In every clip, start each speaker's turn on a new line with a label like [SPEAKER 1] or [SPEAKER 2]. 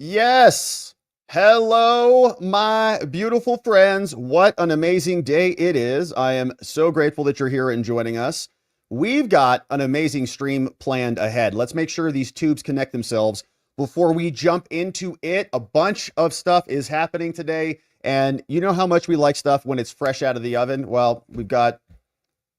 [SPEAKER 1] Yes. Hello, my beautiful friends. What an amazing day it is. I am so grateful that you're here and joining us. We've got an amazing stream planned ahead. Let's make sure these tubes connect themselves before we jump into it. A bunch of stuff is happening today. And you know how much we like stuff when it's fresh out of the oven? Well, we've got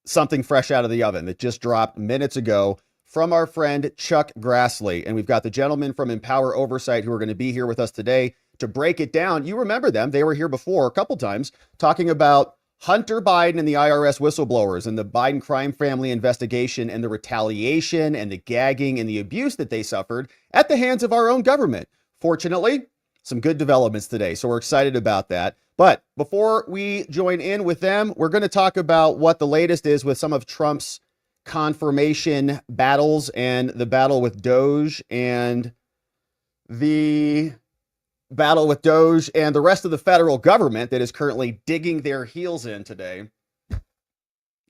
[SPEAKER 1] something fresh out of the oven that just dropped minutes ago from our friend Chuck Grassley. And we've got the gentlemen from Empower Oversight who are going to be here with us today to break it down. You remember them. They were here before a couple times talking about Hunter Biden and the IRS whistleblowers and the Biden crime family investigation and the retaliation and the gagging and the abuse that they suffered at the hands of our own government. Fortunately, some good developments today. So we're excited about that. But before we join in with them, we're going to talk about what the latest is with some of Trump's confirmation battles and the battle with Doge and the rest of the federal government that is currently digging their heels in today.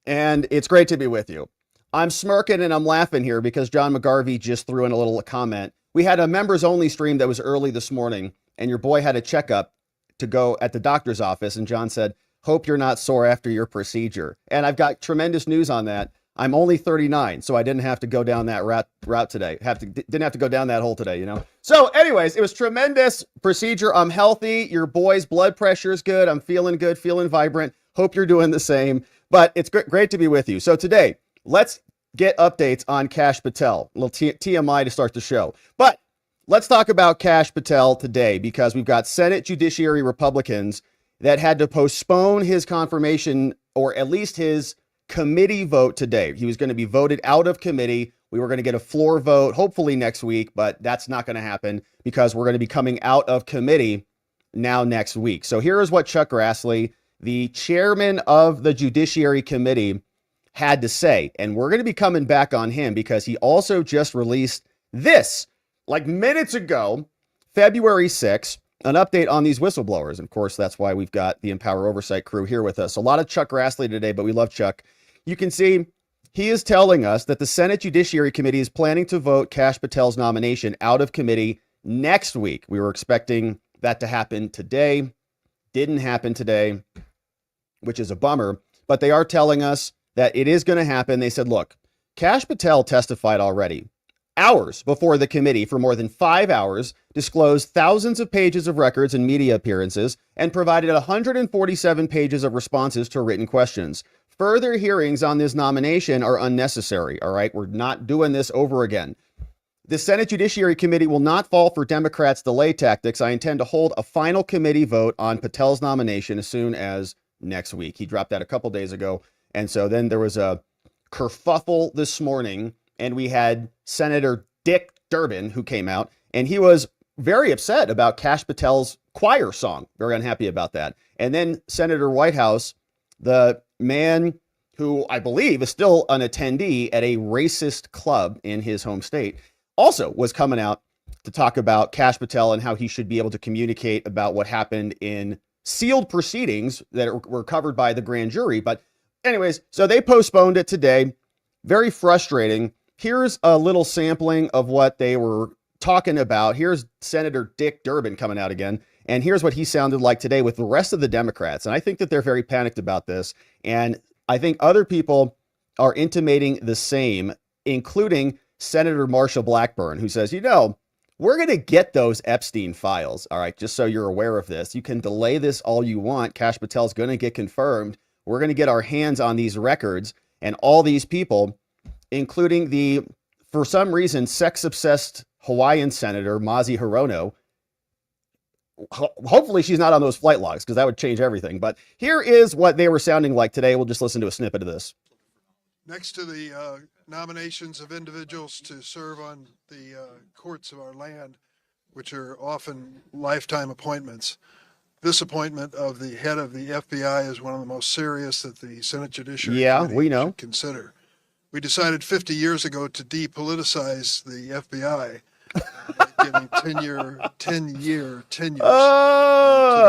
[SPEAKER 1] And it's great to be with you. I'm smirking and I'm laughing here because John McGarvey just threw in a little comment. We had a members only stream that was early this morning and your boy had a checkup to go at the doctor's office. And John said, hope you're not sore after your procedure. And I've got tremendous news on that. I'm only 39, so I didn't have to go down that route today. Didn't have to go down that hole today, you know? So anyways, it was tremendous procedure. I'm healthy. Your boy's blood pressure is good. I'm feeling good, feeling vibrant. Hope you're doing the same, but it's great to be with you. So today, let's get updates on Kash Patel. A little TMI to start the show. But let's talk about Kash Patel today because we've got Senate Judiciary Republicans that had to postpone his confirmation or at least his committee vote today. He was going to be voted out of committee. We were going to get a floor vote, hopefully next week, but that's not going to happen because we're going to be coming out of committee now next week. So here is what Chuck Grassley, the chairman of the Judiciary Committee, had to say. And we're going to be coming back on him because he also just released this like minutes ago, February 6th, an update on these whistleblowers. And of course, that's why we've got the Empower Oversight crew here with us. A lot of Chuck Grassley today, but we love Chuck. You can see he is telling us that the Senate Judiciary Committee is planning to vote Kash Patel's nomination out of committee next week. We were expecting that to happen today. Didn't happen today, which is a bummer, but they are telling us that it is going to happen. They said, look, Kash Patel testified already hours before the committee for more than 5 hours, disclosed thousands of pages of records and media appearances, and provided 147 pages of responses to written questions. Further hearings on this nomination are unnecessary. All right, we're not doing this over again. The Senate Judiciary Committee will not fall for Democrats' delay tactics. I intend to hold a final committee vote on Patel's nomination as soon as next week. He dropped that a couple days ago. And so then there was a kerfuffle this morning, and we had Senator Dick Durbin who came out, and he was very upset about Kash Patel's choir song. Very unhappy about that. And then Senator Whitehouse, the man who I believe is still an attendee at a racist club in his home state, also was coming out to talk about Kash Patel and how he should be able to communicate about what happened in sealed proceedings that were covered by the grand jury. But anyways, so they postponed it today. Very frustrating. Here's a little sampling of what they were talking about. Here's Senator Dick Durbin coming out again. And here's what he sounded like today with the rest of the Democrats. And I think that they're very panicked about this. And I think other people are intimating the same, including Senator Marsha Blackburn, who says, you know, we're going to get those Epstein files. All right, just so you're aware of this. You can delay this all you want. Kash Patel's going to get confirmed. We're going to get our hands on these records and all these people, including the, for some reason, sex-obsessed Hawaiian Senator Mazi Hirono. Hopefully she's not on those flight logs because that would change everything. But here is what they were sounding like today. We'll just listen to a snippet of this.
[SPEAKER 2] Next to the nominations of individuals to serve on the courts of our land, which are often lifetime appointments, this appointment of the head of the FBI is one of the most serious that the Senate Judiciary Committee should consider. We decided 50 years ago to depoliticize the FBI, giving 10-year tenures to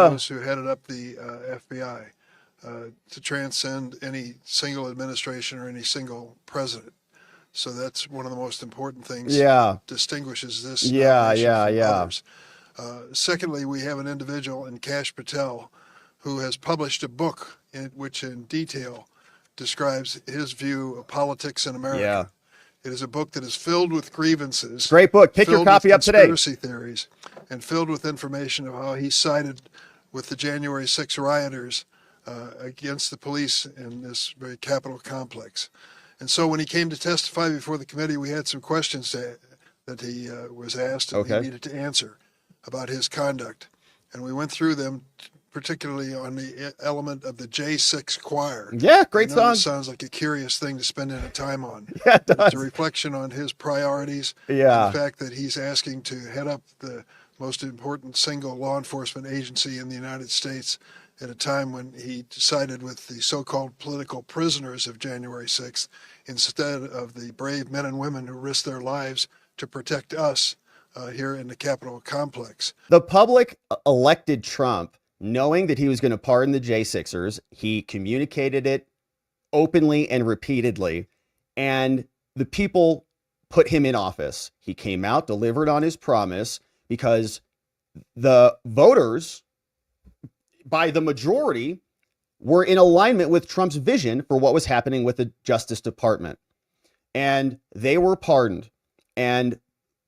[SPEAKER 2] those who headed up the FBI to transcend any single administration or any single president. So that's one of the most important things that distinguishes this nomination from others. Secondly, we have an individual in Kash Patel who has published a book which in detail describes his view of politics in America.
[SPEAKER 1] Yeah.
[SPEAKER 2] It is a book that is filled with grievances.
[SPEAKER 1] Great book. Pick your copy up today.
[SPEAKER 2] Conspiracy theories, and filled with information of how he sided with the January 6 rioters against the police in this very Capitol complex. And so when he came to testify before the committee, we had some questions that he was asked and he needed to answer about his conduct. And we went through them, particularly on the element of the J6 choir.
[SPEAKER 1] Yeah, great song.
[SPEAKER 2] It sounds like a curious thing to spend any time on.
[SPEAKER 1] Yeah, it does.
[SPEAKER 2] It's a reflection on his priorities.
[SPEAKER 1] Yeah.
[SPEAKER 2] And the fact that he's asking to head up the most important single law enforcement agency in the United States at a time when he sided with the so-called political prisoners of January 6th instead of the brave men and women who risked their lives to protect us here in the Capitol complex.
[SPEAKER 1] The public elected Trump knowing that he was going to pardon the J6ers. He communicated it openly and repeatedly, and the people put him in office. He came out, delivered on his promise, because the voters, by the majority, were in alignment with Trump's vision for what was happening with the Justice Department. And they were pardoned. And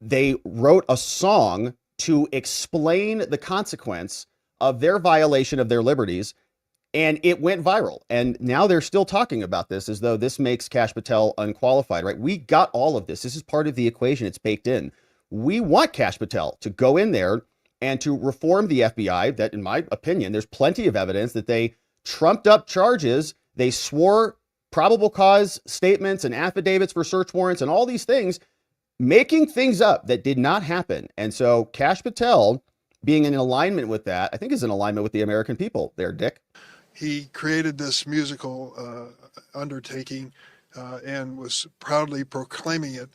[SPEAKER 1] they wrote a song to explain the consequence of their violation of their liberties, and it went viral. And now they're still talking about this as though this makes Kash Patel unqualified, right? We got all of this. This is part of the equation. It's baked in. We want Kash Patel to go in there and to reform the FBI. That, in my opinion, there's plenty of evidence that they trumped up charges. They swore probable cause statements and affidavits for search warrants and all these things, making things up that did not happen. And so Kash Patel, being in alignment with that, I think is in alignment with the American people there, Dick.
[SPEAKER 2] He created this musical undertaking and was proudly proclaiming it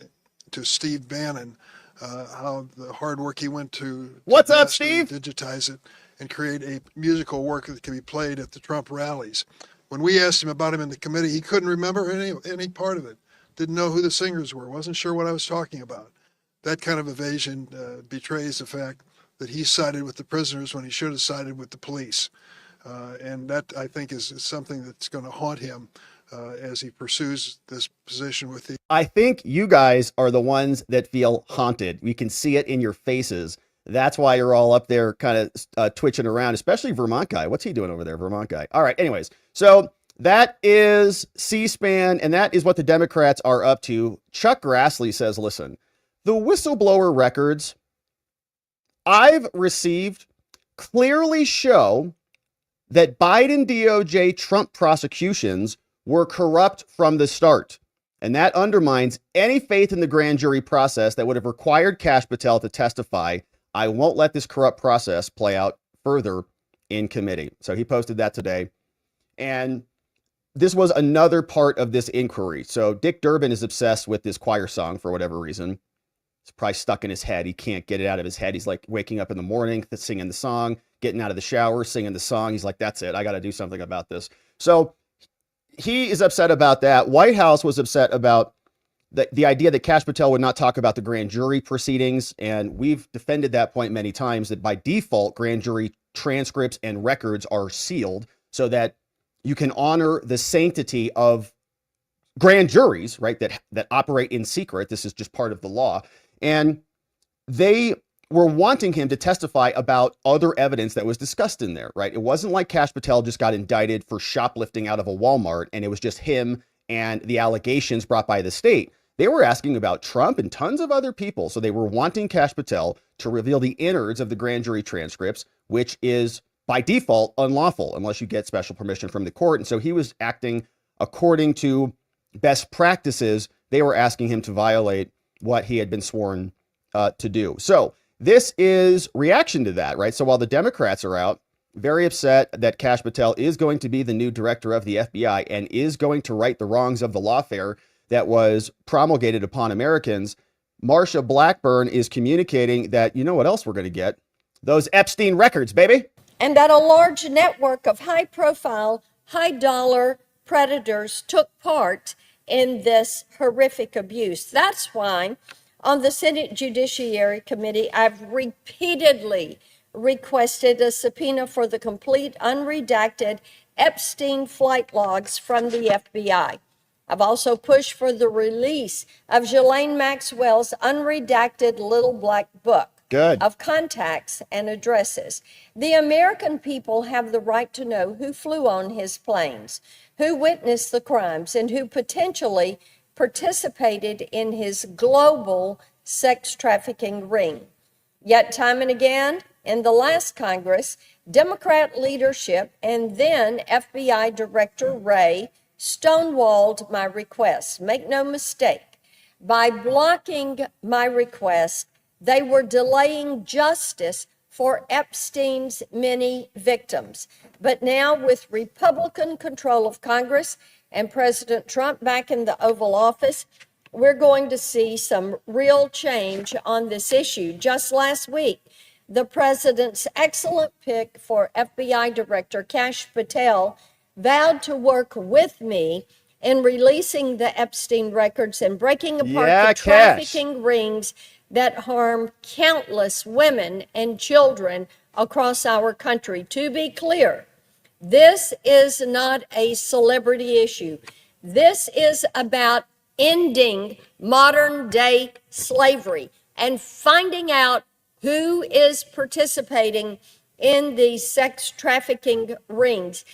[SPEAKER 2] to Steve Bannon, how the hard work he went to
[SPEAKER 1] What's up, Steve?
[SPEAKER 2] Digitize it and create a musical work that can be played at the Trump rallies. When we asked him about him in the committee, he couldn't remember any part of it. Didn't know who the singers were. Wasn't sure what I was talking about. That kind of evasion betrays the fact that he sided with the prisoners when he should have sided with the police. And that, I think, is something that's going to haunt him as he pursues this position with the...
[SPEAKER 1] I think you guys are the ones that feel haunted. We can see it in your faces. That's why you're all up there kind of twitching around, especially Vermont guy. What's he doing over there, Vermont guy? All right, anyways. So that is C-SPAN, and that is what the Democrats are up to. Chuck Grassley says, listen, the whistleblower records I've received clearly show that Biden DOJ Trump prosecutions were corrupt from the start. And that undermines any faith in the grand jury process that would have required Kash Patel to testify. I won't let this corrupt process play out further in committee. So he posted that today. And this was another part of this inquiry. So Dick Durbin is obsessed with this choir song for whatever reason. It's probably stuck in his head. He can't get it out of his head. He's like waking up in the morning, singing the song, getting out of the shower, singing the song. He's like, that's it. I got to do something about this. So he is upset about that. White House was upset about the idea that Kash Patel would not talk about the grand jury proceedings. And we've defended that point many times, that by default, grand jury transcripts and records are sealed so that you can honor the sanctity of grand juries, right? That operate in secret. This is just part of the law. And they were wanting him to testify about other evidence that was discussed in there, right? It wasn't like Kash Patel just got indicted for shoplifting out of a Walmart and it was just him and the allegations brought by the state. They were asking about Trump and tons of other people. So they were wanting Kash Patel to reveal the innards of the grand jury transcripts, which is by default unlawful unless you get special permission from the court. And so he was acting according to best practices. They were asking him to violate what he had been sworn to do. So this is reaction to that, right? So while the Democrats are out, very upset that Kash Patel is going to be the new director of the FBI and is going to right the wrongs of the lawfare that was promulgated upon Americans, Marsha Blackburn is communicating that, you know what else we're going to get? Those Epstein records, baby.
[SPEAKER 3] And that a large network of high-profile, high-dollar predators took part in this horrific abuse. That's why On the Senate Judiciary Committee, I've repeatedly requested a subpoena for the complete unredacted Epstein flight logs from the FBI. I've also pushed for the release of Ghislaine Maxwell's unredacted little black book
[SPEAKER 1] Good.
[SPEAKER 3] of contacts and addresses. The American people have the right to know who flew on his planes, who witnessed the crimes, and who potentially participated in his global sex trafficking ring. Yet time and again, in the last Congress, Democrat leadership and then FBI Director Wray stonewalled my requests. Make no mistake, by blocking my request, they were delaying justice for Epstein's many victims. But now, with Republican control of Congress and President Trump back in the Oval Office, we're going to see some real change on this issue. Just last week, the president's excellent pick for FBI Director Kash Patel vowed to work with me in releasing the Epstein records and breaking apart the trafficking rings that harm countless women and children across our country. To be clear, this is not a celebrity issue. This is about ending modern day slavery and finding out who is participating in these sex trafficking rings.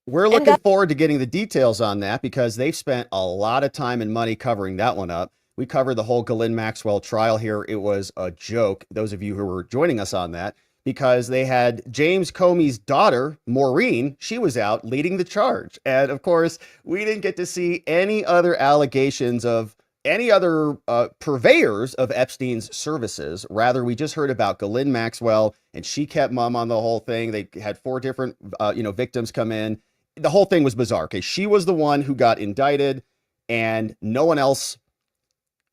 [SPEAKER 1] We're looking forward to getting the details on that because they've spent a lot of time and money covering that one up. We covered the whole Ghislaine Maxwell trial here. It was a joke, those of you who were joining us on that, because they had James Comey's daughter, Maureen. She was out leading the charge. And of course, we didn't get to see any other allegations of any other purveyors of Epstein's services. Rather, we just heard about Ghislaine Maxwell, and she kept mum on the whole thing. They had 4 different victims come in. The whole thing was bizarre. Okay, she was the one who got indicted, and no one else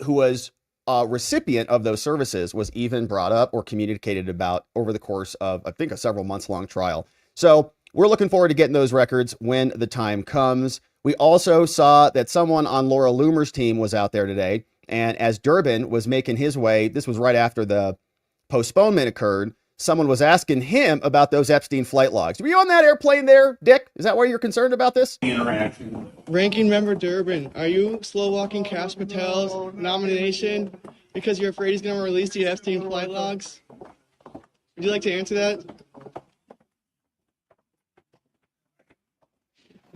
[SPEAKER 1] who was a recipient of those services was even brought up or communicated about over the course of, I think, a several months long trial. So we're looking forward to getting those records when the time comes. We also saw that someone on Laura Loomer's team was out there today. And as Durbin was making his way, this was right after the postponement occurred, someone was asking him about those Epstein flight logs. Were you on that airplane there, Dick? Is that why you're concerned about this?
[SPEAKER 4] Interaction.
[SPEAKER 5] Ranking Member Durbin, are you slow walking Kash Patel's nomination because you're afraid he's going to release the Epstein flight logs? Would you like to answer that?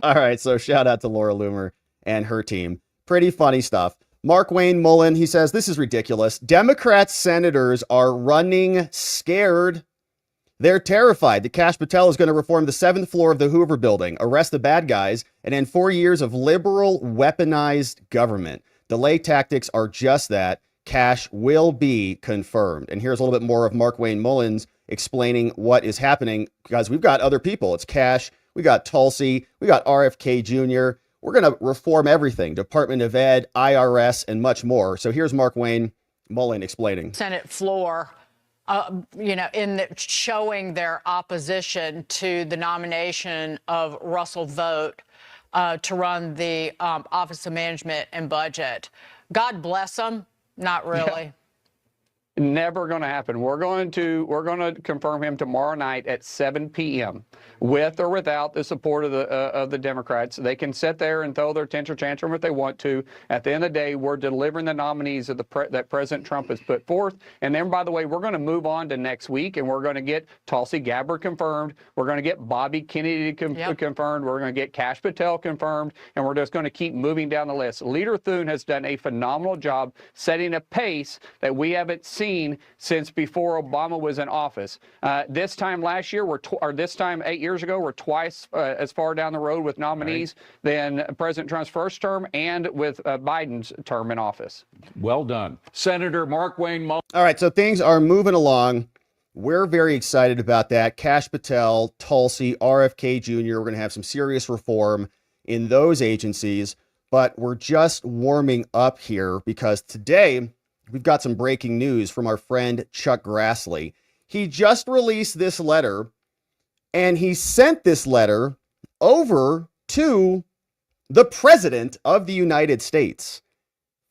[SPEAKER 1] All right, so shout out to Laura Loomer and her team. Pretty funny stuff. Mark Wayne Mullen, he says, this is ridiculous. Democrat senators are running scared. They're terrified that Kash Patel is going to reform the 7th floor of the Hoover building, arrest the bad guys, and end 4 years of liberal weaponized government. Delay tactics are just that. Kash will be confirmed. And here's a little bit more of Mark Wayne Mullins explaining what is happening, because we've got other people. It's Kash, we got Tulsi, we got RFK Jr., we're going to reform everything, Department of Ed, IRS, and much more. So here's Mark Wayne Mullen explaining.
[SPEAKER 6] Senate floor, showing their opposition to the nomination of Russell Vogt to run the Office of Management and Budget. God bless them. Not really.
[SPEAKER 4] Yeah. Never going to happen. We're going to confirm him tomorrow night at 7 p.m. with or without the support of the Democrats. They can sit there and throw their tantrum if they want to. At the end of the day, we're delivering the nominees of that President Trump has put forth. And then, by the way, we're going to move on to next week, and we're going to get Tulsi Gabbard confirmed. We're going to get Bobby Kennedy confirmed. We're going to get Kash Patel confirmed, and we're just going to keep moving down the list. Leader Thune has done a phenomenal job setting a pace that we haven't seen since before Obama was in office. This time last year, this time 8 years ago, we're twice as far down the road with nominees than President Trump's first term and with Biden's term in office.
[SPEAKER 7] Well done. Senator Mark Wayne Mullen.
[SPEAKER 1] All right, so things are moving along. We're very excited about that. Kash Patel, Tulsi, RFK Jr., we're going to have some serious reform in those agencies, but we're just warming up here because today we've got some breaking news from our friend Chuck Grassley. He just released this letter, and he sent this letter over to the President of the United States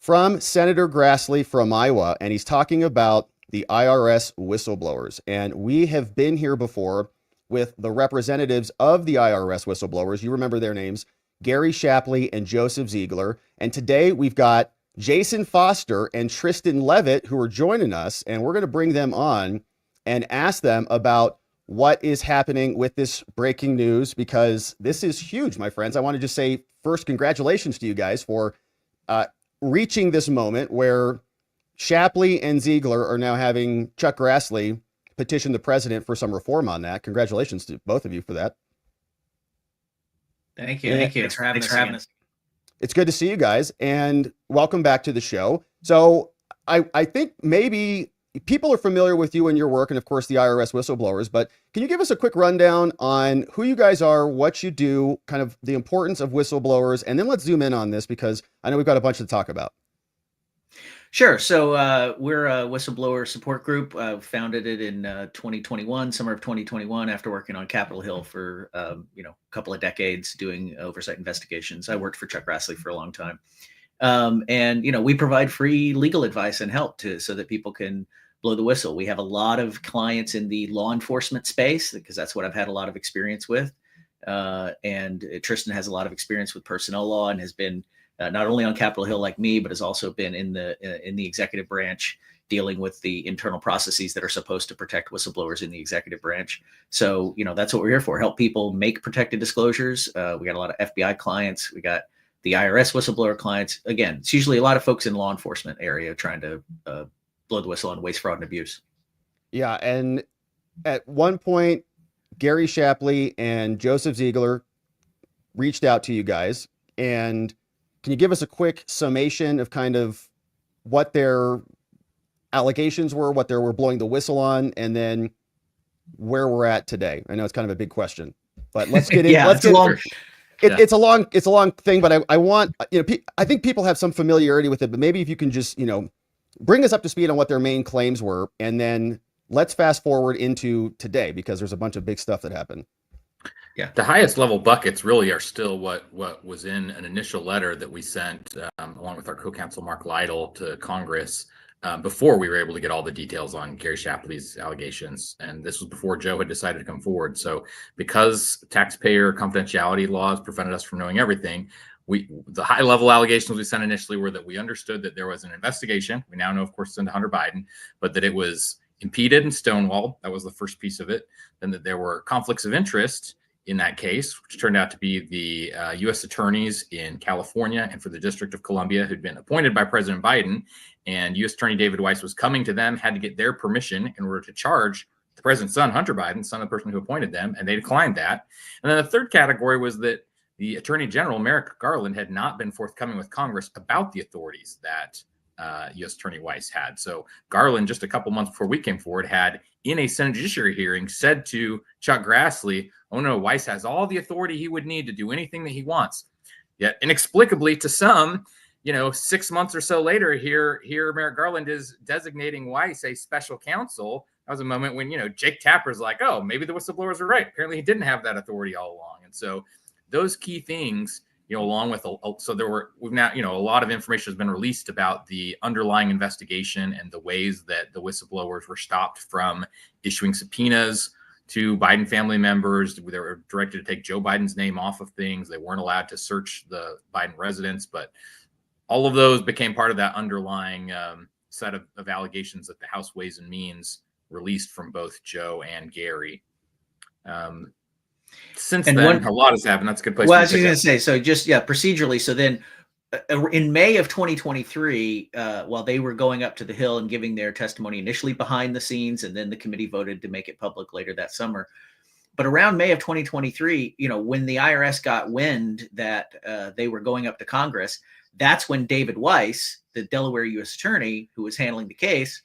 [SPEAKER 1] from Senator Grassley from Iowa, and he's talking about the IRS whistleblowers. And we have been here before with the representatives of the IRS whistleblowers. You remember their names, Gary Shapley and Joseph Ziegler. And today we've got Jason Foster and Tristan Levitt who are joining us, and we're going to bring them on and ask them about what is happening with this breaking news, because this is huge, my friends. I want to just say first, congratulations to you guys for reaching this moment where Shapley and Ziegler are now having Chuck Grassley petition the president for some reform on that. Congratulations to both of you for that.
[SPEAKER 8] Thank you. Thank you. Thanks for having us.
[SPEAKER 1] It's good to see you guys, and welcome back to the show. So I think maybe people are familiar with you and your work, and of course the IRS whistleblowers, but can you give us a quick rundown on who you guys are, what you do, kind of the importance of whistleblowers, and then let's zoom in on this because I know we've got a bunch to talk about.
[SPEAKER 8] Sure. So we're a whistleblower support group. Founded it in 2021, summer of 2021, after working on Capitol Hill for a couple of decades doing oversight investigations. I worked for Chuck Grassley for a long time, and we provide free legal advice and help so that people can blow the whistle. We have a lot of clients in the law enforcement space because that's what I've had a lot of experience with, and Tristan has a lot of experience with personnel law and has been not only on Capitol Hill like me, but has also been in the executive branch dealing with the internal processes that are supposed to protect whistleblowers in the executive branch. So, that's what we're here for, help people make protected disclosures. We got a lot of FBI clients. We got the IRS whistleblower clients. Again, it's usually a lot of folks in law enforcement area trying to blow the whistle on waste, fraud, and abuse.
[SPEAKER 1] Yeah. And at one point, Gary Shapley and Joseph Ziegler reached out to you guys, and can you give us a quick summation of kind of what their allegations were, what they were blowing the whistle on, and then where we're at today? I know it's kind of a big question, but let's get in. It's a long thing, but I want, I think people have some familiarity with it, but maybe if you can just, bring us up to speed on what their main claims were, and then let's fast forward into today because there's a bunch of big stuff that happened.
[SPEAKER 9] Yeah, the highest level buckets really are still what was in an initial letter that we sent along with our co-counsel Mark Lytle to Congress before we were able to get all the details on Gary Shapley's allegations. And this was before Joe had decided to come forward. So because taxpayer confidentiality laws prevented us from knowing everything, the high level allegations we sent initially were that we understood that there was an investigation. We now know, of course, it's into Hunter Biden, but that it was impeded and stonewalled. That was the first piece of it. Then that there were conflicts of interest in that case, which turned out to be the U.S. attorneys in California and for the District of Columbia who'd been appointed by President Biden. And U.S. Attorney David Weiss was coming to them, had to get their permission in order to charge the president's son, Hunter Biden, son of the person who appointed them, and they declined that. And then the third category was that the Attorney General, Merrick Garland, had not been forthcoming with Congress about the authorities that U.S. Attorney Weiss had. So Garland, just a couple months before we came forward, had in a Senate Judiciary hearing said to Chuck Grassley, "Oh no, Weiss has all the authority he would need to do anything that he wants." Yet inexplicably to some, 6 months or so later, here Merrick Garland is designating Weiss a special counsel. That was a moment when, Jake Tapper's like, oh, maybe the whistleblowers were right. Apparently he didn't have that authority all along. And so those key things, along with, we've now, a lot of information has been released about the underlying investigation and the ways that the whistleblowers were stopped from issuing subpoenas to Biden family members. They were directed to take Joe Biden's name off of things. They weren't allowed to search the Biden residence, but all of those became part of that underlying set of allegations that the House Ways and Means released from both Joe and Gary. Since then, a lot has happened. That's a good place.
[SPEAKER 8] Well, I was going to say, so just, procedurally. So then in May of 2023, while they were going up to the Hill and giving their testimony initially behind the scenes, and then the committee voted to make it public later that summer. But around May of 2023, when the IRS got wind that they were going up to Congress, that's when David Weiss, the Delaware U.S. attorney who was handling the case,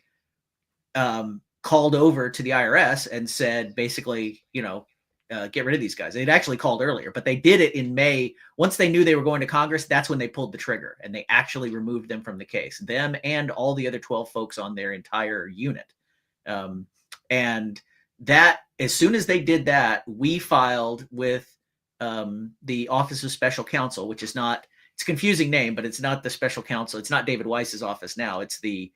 [SPEAKER 8] called over to the IRS and said, basically, get rid of these guys. They'd actually called earlier, but they did it in May. Once they knew they were going to Congress, that's when they pulled the trigger and they actually removed them from the case, them and all the other 12 folks on their entire unit. And that, as soon as they did that, we filed with the Office of Special Counsel, which is not it's a confusing name, but it's not the special counsel. It's not David Weiss's office now. It's the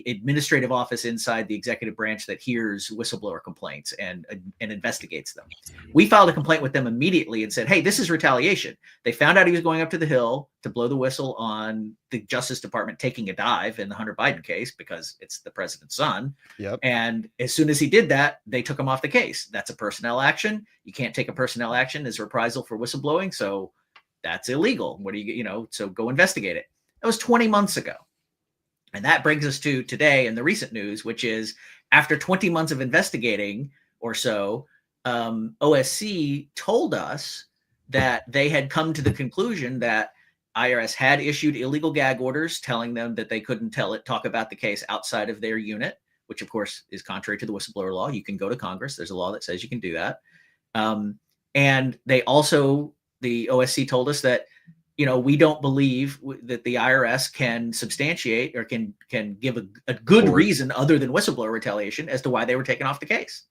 [SPEAKER 8] administrative office inside the executive branch that hears whistleblower complaints and investigates them. We filed a complaint with them immediately and said, hey, this is retaliation. They found out he was going up to the Hill to blow the whistle on the Justice Department taking a dive in the Hunter Biden case because it's the president's son.
[SPEAKER 1] Yep.
[SPEAKER 8] And as soon as he did that, they took him off the case. That's a personnel action. You can't take a personnel action as reprisal for whistleblowing. So that's illegal. What do so go investigate it. That was 20 months ago. And that brings us to today and the recent news, which is after 20 months of investigating or so, OSC told us that they had come to the conclusion that IRS had issued illegal gag orders telling them that they couldn't talk about the case outside of their unit, which of course is contrary to the whistleblower law. You can go to Congress. There's a law that says you can do that. And they also, the OSC told us that we don't believe that the IRS can substantiate or can give a good reason other than whistleblower retaliation as to why they were taken off the case.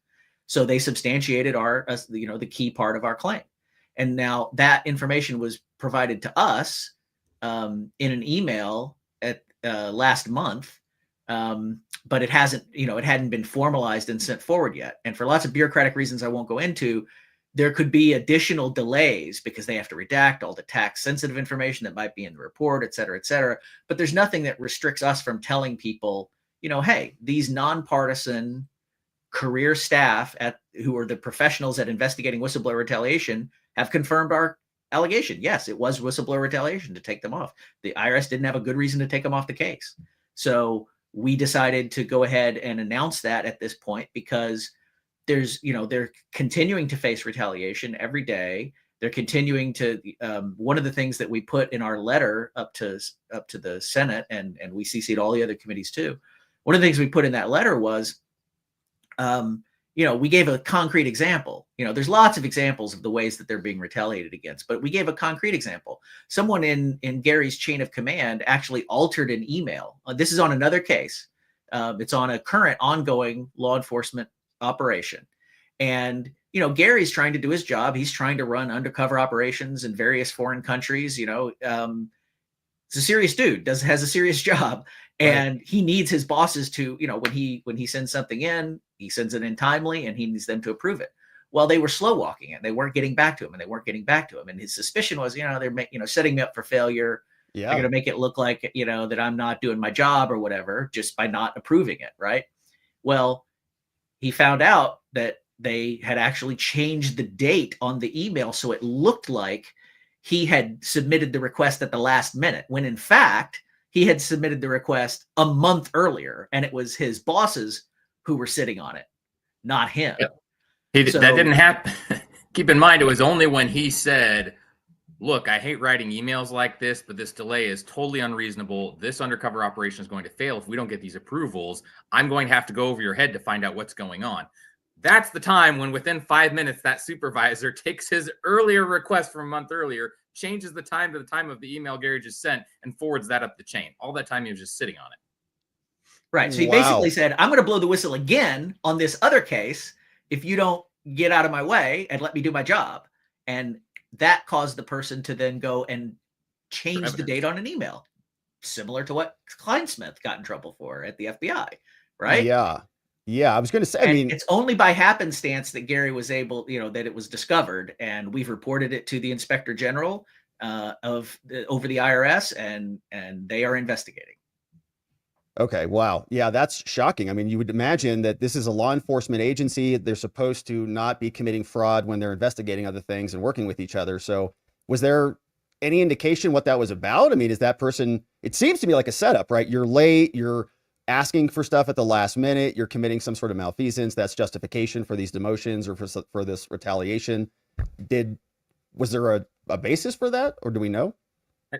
[SPEAKER 8] So they substantiated the key part of our claim. And now that information was provided to us in an email at last month, but it hasn't, it hadn't been formalized and sent forward yet. And for lots of bureaucratic reasons I won't go into, there could be additional delays because they have to redact all the tax sensitive information that might be in the report, et cetera, et cetera. But there's nothing that restricts us from telling people, hey, these nonpartisan career staff who are the professionals at investigating whistleblower retaliation have confirmed our allegation. Yes, it was whistleblower retaliation to take them off. The IRS didn't have a good reason to take them off the case. So we decided to go ahead and announce that at this point because they're continuing to face retaliation every day. They're continuing to, one of the things that we put in our letter up to the Senate, and we CC'd all the other committees too. One of the things we put in that letter was, we gave a concrete example. There's lots of examples of the ways that they're being retaliated against, but we gave a concrete example. Someone in Gary's chain of command actually altered an email. This is on another case. It's on a current ongoing law enforcement operation. And, Gary's trying to do his job. He's trying to run undercover operations in various foreign countries. It's a serious dude, has a serious job. And he needs his bosses to, when he sends something in, he sends it in timely and he needs them to approve it. Well, they were slow walking it. They weren't getting back to him and his suspicion was, they're setting me up for failure. Yeah. They're going to make it look like, that I'm not doing my job or whatever, just by not approving it. Right. Well, he found out that they had actually changed the date on the email. So it looked like he had submitted the request at the last minute, when in fact, he had submitted the request a month earlier, and it was his bosses who were sitting on it, not him.
[SPEAKER 9] Yep. That didn't happen. Keep in mind, it was only when he said, look, I hate writing emails like this, but this delay is totally unreasonable. This undercover operation is going to fail if we don't get these approvals. I'm going to have to go over your head to find out what's going on. That's the time when within 5 minutes, that supervisor takes his earlier request from a month earlier, changes the time to the time of the email Gary just sent, and forwards that up the chain. All that time he was just sitting on it.
[SPEAKER 8] Right. So he basically said, I'm going to blow the whistle again on this other case if you don't get out of my way and let me do my job. And that caused the person to then go and change the date on an email, similar to what Kleinsmith got in trouble for at the FBI, right?
[SPEAKER 1] Yeah. Yeah, I was going to say,
[SPEAKER 8] it's only by happenstance that Gary was able, that it was discovered, and we've reported it to the Inspector General over the IRS, and they are investigating.
[SPEAKER 1] Okay, wow. Yeah, that's shocking. I mean, you would imagine that this is a law enforcement agency. They're supposed to not be committing fraud when they're investigating other things and working with each other. So was there any indication what that was about? I mean, is that person, it seems to me like a setup, right? You're late, you're asking for stuff at the last minute, you're committing some sort of malfeasance. That's justification for these demotions or for this retaliation. Was there a basis for that, or do we know?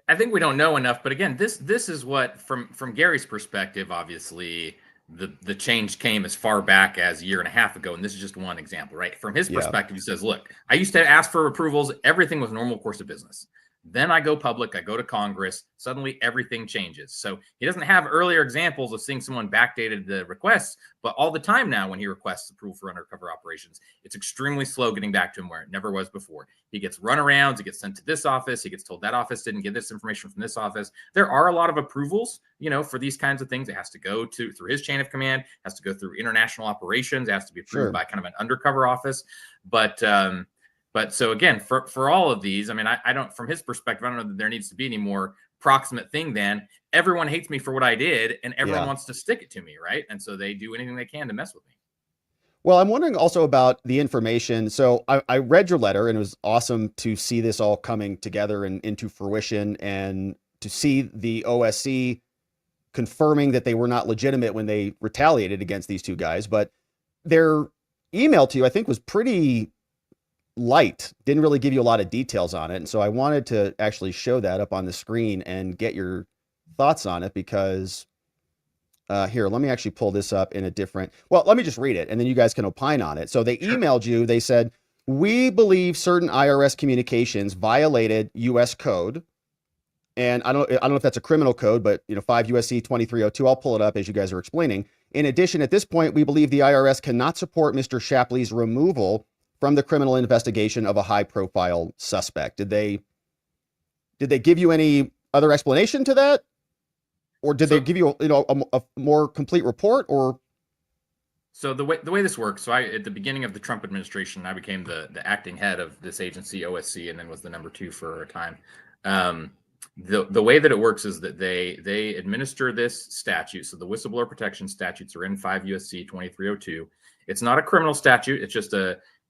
[SPEAKER 9] I think we don't know enough, but again, this is what, from Gary's perspective, obviously the change came as far back as a year and a half ago, and this is just one example, right? From his perspective, he says, look, I used to ask for approvals, everything was normal course of business. Then I go public, I go to Congress, suddenly everything changes. So he doesn't have earlier examples of seeing someone backdated the requests, but all the time now when he requests approval for undercover operations, it's extremely slow getting back to him where it never was before. He gets runarounds, he gets sent to this office, he gets told that office didn't get this information from this office. There are a lot of approvals, for these kinds of things. It has to go through his chain of command, has to go through international operations, it has to be approved by kind of an undercover office. But so again, for all of these, I mean, I don't, from his perspective, I don't know that there needs to be any more proximate thing than everyone hates me for what I did and everyone wants to stick it to me, right? And so they do anything they can to mess with me.
[SPEAKER 1] Well, I'm wondering also about the information. So I read your letter, and it was awesome to see this all coming together and into fruition, and to see the OSC confirming that they were not legitimate when they retaliated against these two guys. But their email to you, I think, was pretty light, didn't really give you a lot of details on it. And so I wanted to actually show that up on the screen and get your thoughts on it, because here, let me actually pull this up in a different, well, let me just read it and then you guys can opine on it. So they emailed you, they said, we believe certain IRS communications violated US code. And I don't know if that's a criminal code, but 5 USC 2302, I'll pull it up as you guys are explaining. In addition, at this point, we believe the IRS cannot support Mr. Shapley's removal from the criminal investigation of a high-profile suspect. Did they give you any other explanation to that, or did they give you a more complete report? Or
[SPEAKER 9] so the way this works, so at the beginning of the Trump administration, I became the acting head of this agency, OSC, and then was the number 2 for a time. The way that it works is that they administer this statute. So the whistleblower protection statutes are in 5 USC 2302. It's not a criminal statute. It's just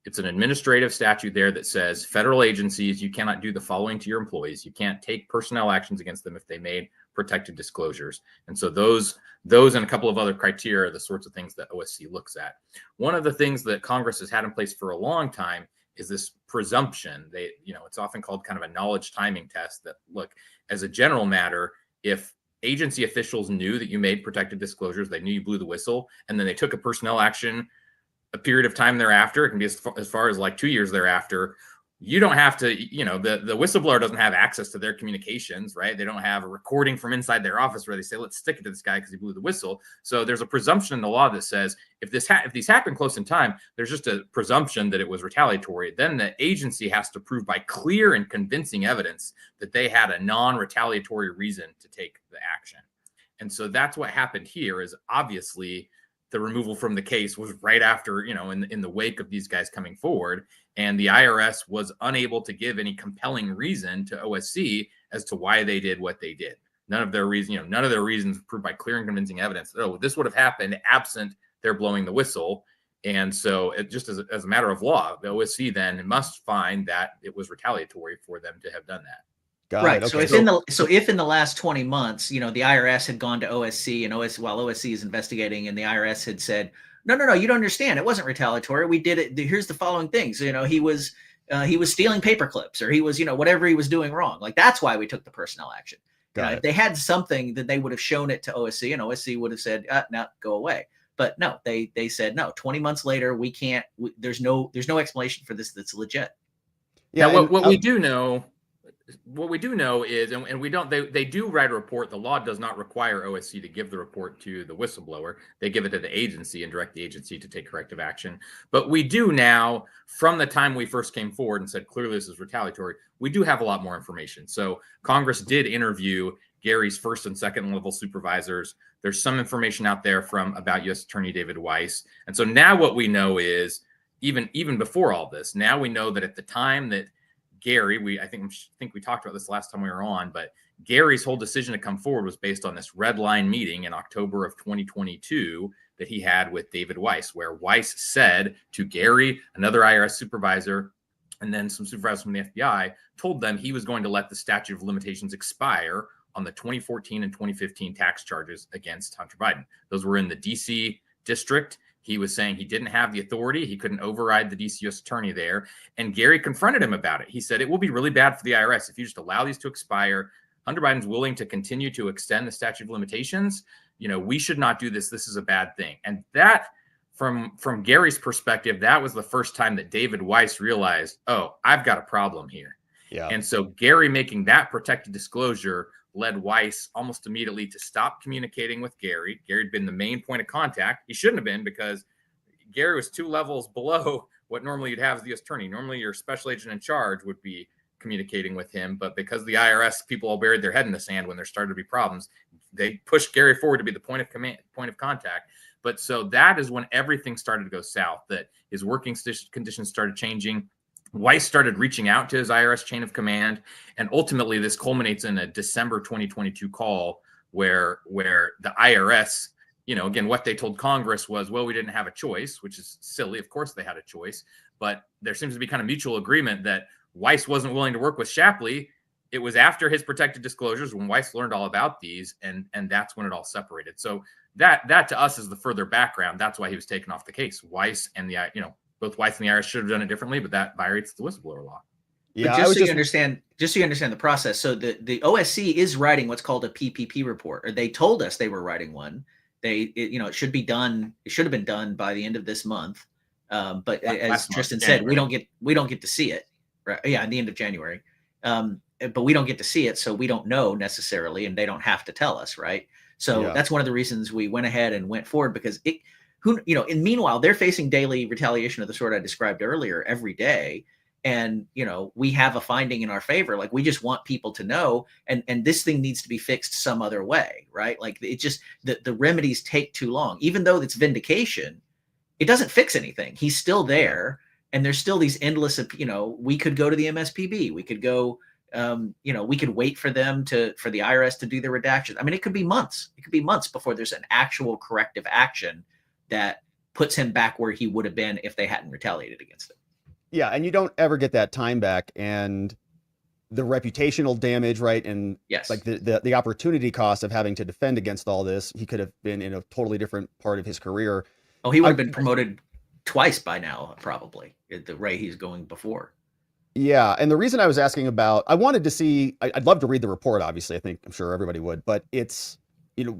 [SPEAKER 9] it's an administrative statute there that says federal agencies, you cannot do the following to your employees. You can't take personnel actions against them if they made protected disclosures. And so those and a couple of other criteria are the sorts of things that OSC looks at. One of the things that Congress has had in place for a long time is this presumption. It's often called kind of a knowledge timing test that, look, as a general matter, if agency officials knew that you made protected disclosures, they knew you blew the whistle, and then they took a personnel action a period of time thereafter, it can be as far as like 2 years thereafter, you don't have to, the whistleblower doesn't have access to their communications, right? They don't have a recording from inside their office where they say, let's stick it to this guy because he blew the whistle. So there's a presumption in the law that says if these happen close in time, there's just a presumption that it was retaliatory. Then the agency has to prove by clear and convincing evidence that they had a non-retaliatory reason to take the action. And so that's what happened here. Is obviously the removal from the case was right after, in the wake of these guys coming forward, and the IRS was unable to give any compelling reason to OSC as to why they did what they did. None of their reasons proved by clear and convincing evidence. Oh, this would have happened absent their blowing the whistle. And so it just as a matter of law, the OSC then must find that it was retaliatory for them to have done that.
[SPEAKER 8] Right. Okay. So if in the last 20 months, the IRS had gone to OSC and while OSC is investigating, and the IRS had said, no, you don't understand. It wasn't retaliatory. We did it. Here's the following things. He was stealing paper clips, or he was, whatever he was doing wrong. Like, that's why we took the personnel action. If they had something, that they would have shown it to OSC, and OSC would have said, no, go away. But no, they said, no, 20 months later, we can't, there's no explanation for this that's legit.
[SPEAKER 9] Yeah. Now, what we do know is, and we don't, they do write a report. The law does not require OSC to give the report to the whistleblower. They give it to the agency and direct the agency to take corrective action. But we do now, from the time we first came forward and said, clearly this is retaliatory, we do have a lot more information. So Congress did interview Gary's first and second level supervisors. There's some information out there about U.S. Attorney David Weiss. And so now what we know is, even before all this, now we know that at the time that Gary, I think we talked about this last time we were on, but Gary's whole decision to come forward was based on this red line meeting in October of 2022 that he had with David Weiss, where Weiss said to Gary, another IRS supervisor, and then some supervisors from the FBI, told them he was going to let the statute of limitations expire on the 2014 and 2015 tax charges against Hunter Biden. Those were in the DC district. He was saying he didn't have the authority. He couldn't override the DC U.S. attorney there. And Gary confronted him about it. He said, it will be really bad for the IRS if you just allow these to expire. Hunter Biden's willing to continue to extend the statute of limitations. We should not do this. This is a bad thing. And that, from Gary's perspective, that was the first time that David Weiss realized, oh, I've got a problem here.
[SPEAKER 1] Yeah.
[SPEAKER 9] And so Gary making that protected disclosure led Weiss almost immediately to stop communicating with Gary. Gary had been the main point of contact. He shouldn't have been, because Gary was 2 levels below what normally you'd have as the U.S. attorney. Normally your special agent in charge would be communicating with him, but because the IRS people all buried their head in the sand when there started to be problems, they pushed Gary forward to be the point of contact. But so that is when everything started to go south, that his working conditions started changing. Weiss started reaching out to his IRS chain of command, and ultimately this culminates in a December 2022 call where the IRS, again, what they told Congress was, well, we didn't have a choice, which is silly. Of course they had a choice, but there seems to be kind of mutual agreement that Weiss wasn't willing to work with Shapley. It was after his protected disclosures when Weiss learned all about these, and that's when it all separated. So that to us is the further background. That's why he was taken off the case. Weiss and both Weiss and the IRS should have done it differently, but that violates the whistleblower law.
[SPEAKER 8] Yeah, just so you understand the process. So the OSC is writing what's called a PPP report, or they told us they were writing one. It should be done. It should have been done by the end of this month. But as Tristan said, we don't get to see it. Right? Yeah, at the end of January. But we don't get to see it, so we don't know necessarily, and they don't have to tell us, right? So that's one of the reasons we went ahead and went forward, because and meanwhile, they're facing daily retaliation of the sort I described earlier every day. And, we have a finding in our favor. Like, we just want people to know, and this thing needs to be fixed some other way, right? Like, it just, the remedies take too long. Even though it's vindication, it doesn't fix anything. He's still there. And there's still these endless, we could go to the MSPB. We could go, we could wait for them for the IRS to do their redactions. I mean, it could be months. It could be months before there's an actual corrective action that puts him back where he would have been if they hadn't retaliated against him.
[SPEAKER 1] Yeah, and you don't ever get that time back, and the reputational damage, right? And like the opportunity cost of having to defend against all this, he could have been in a totally different part of his career.
[SPEAKER 8] Oh, he would have been promoted twice by now, probably, at the rate he's going before.
[SPEAKER 1] Yeah, and the reason I was asking about, I wanted to see, I'd love to read the report, obviously. I'm sure everybody would, but it's,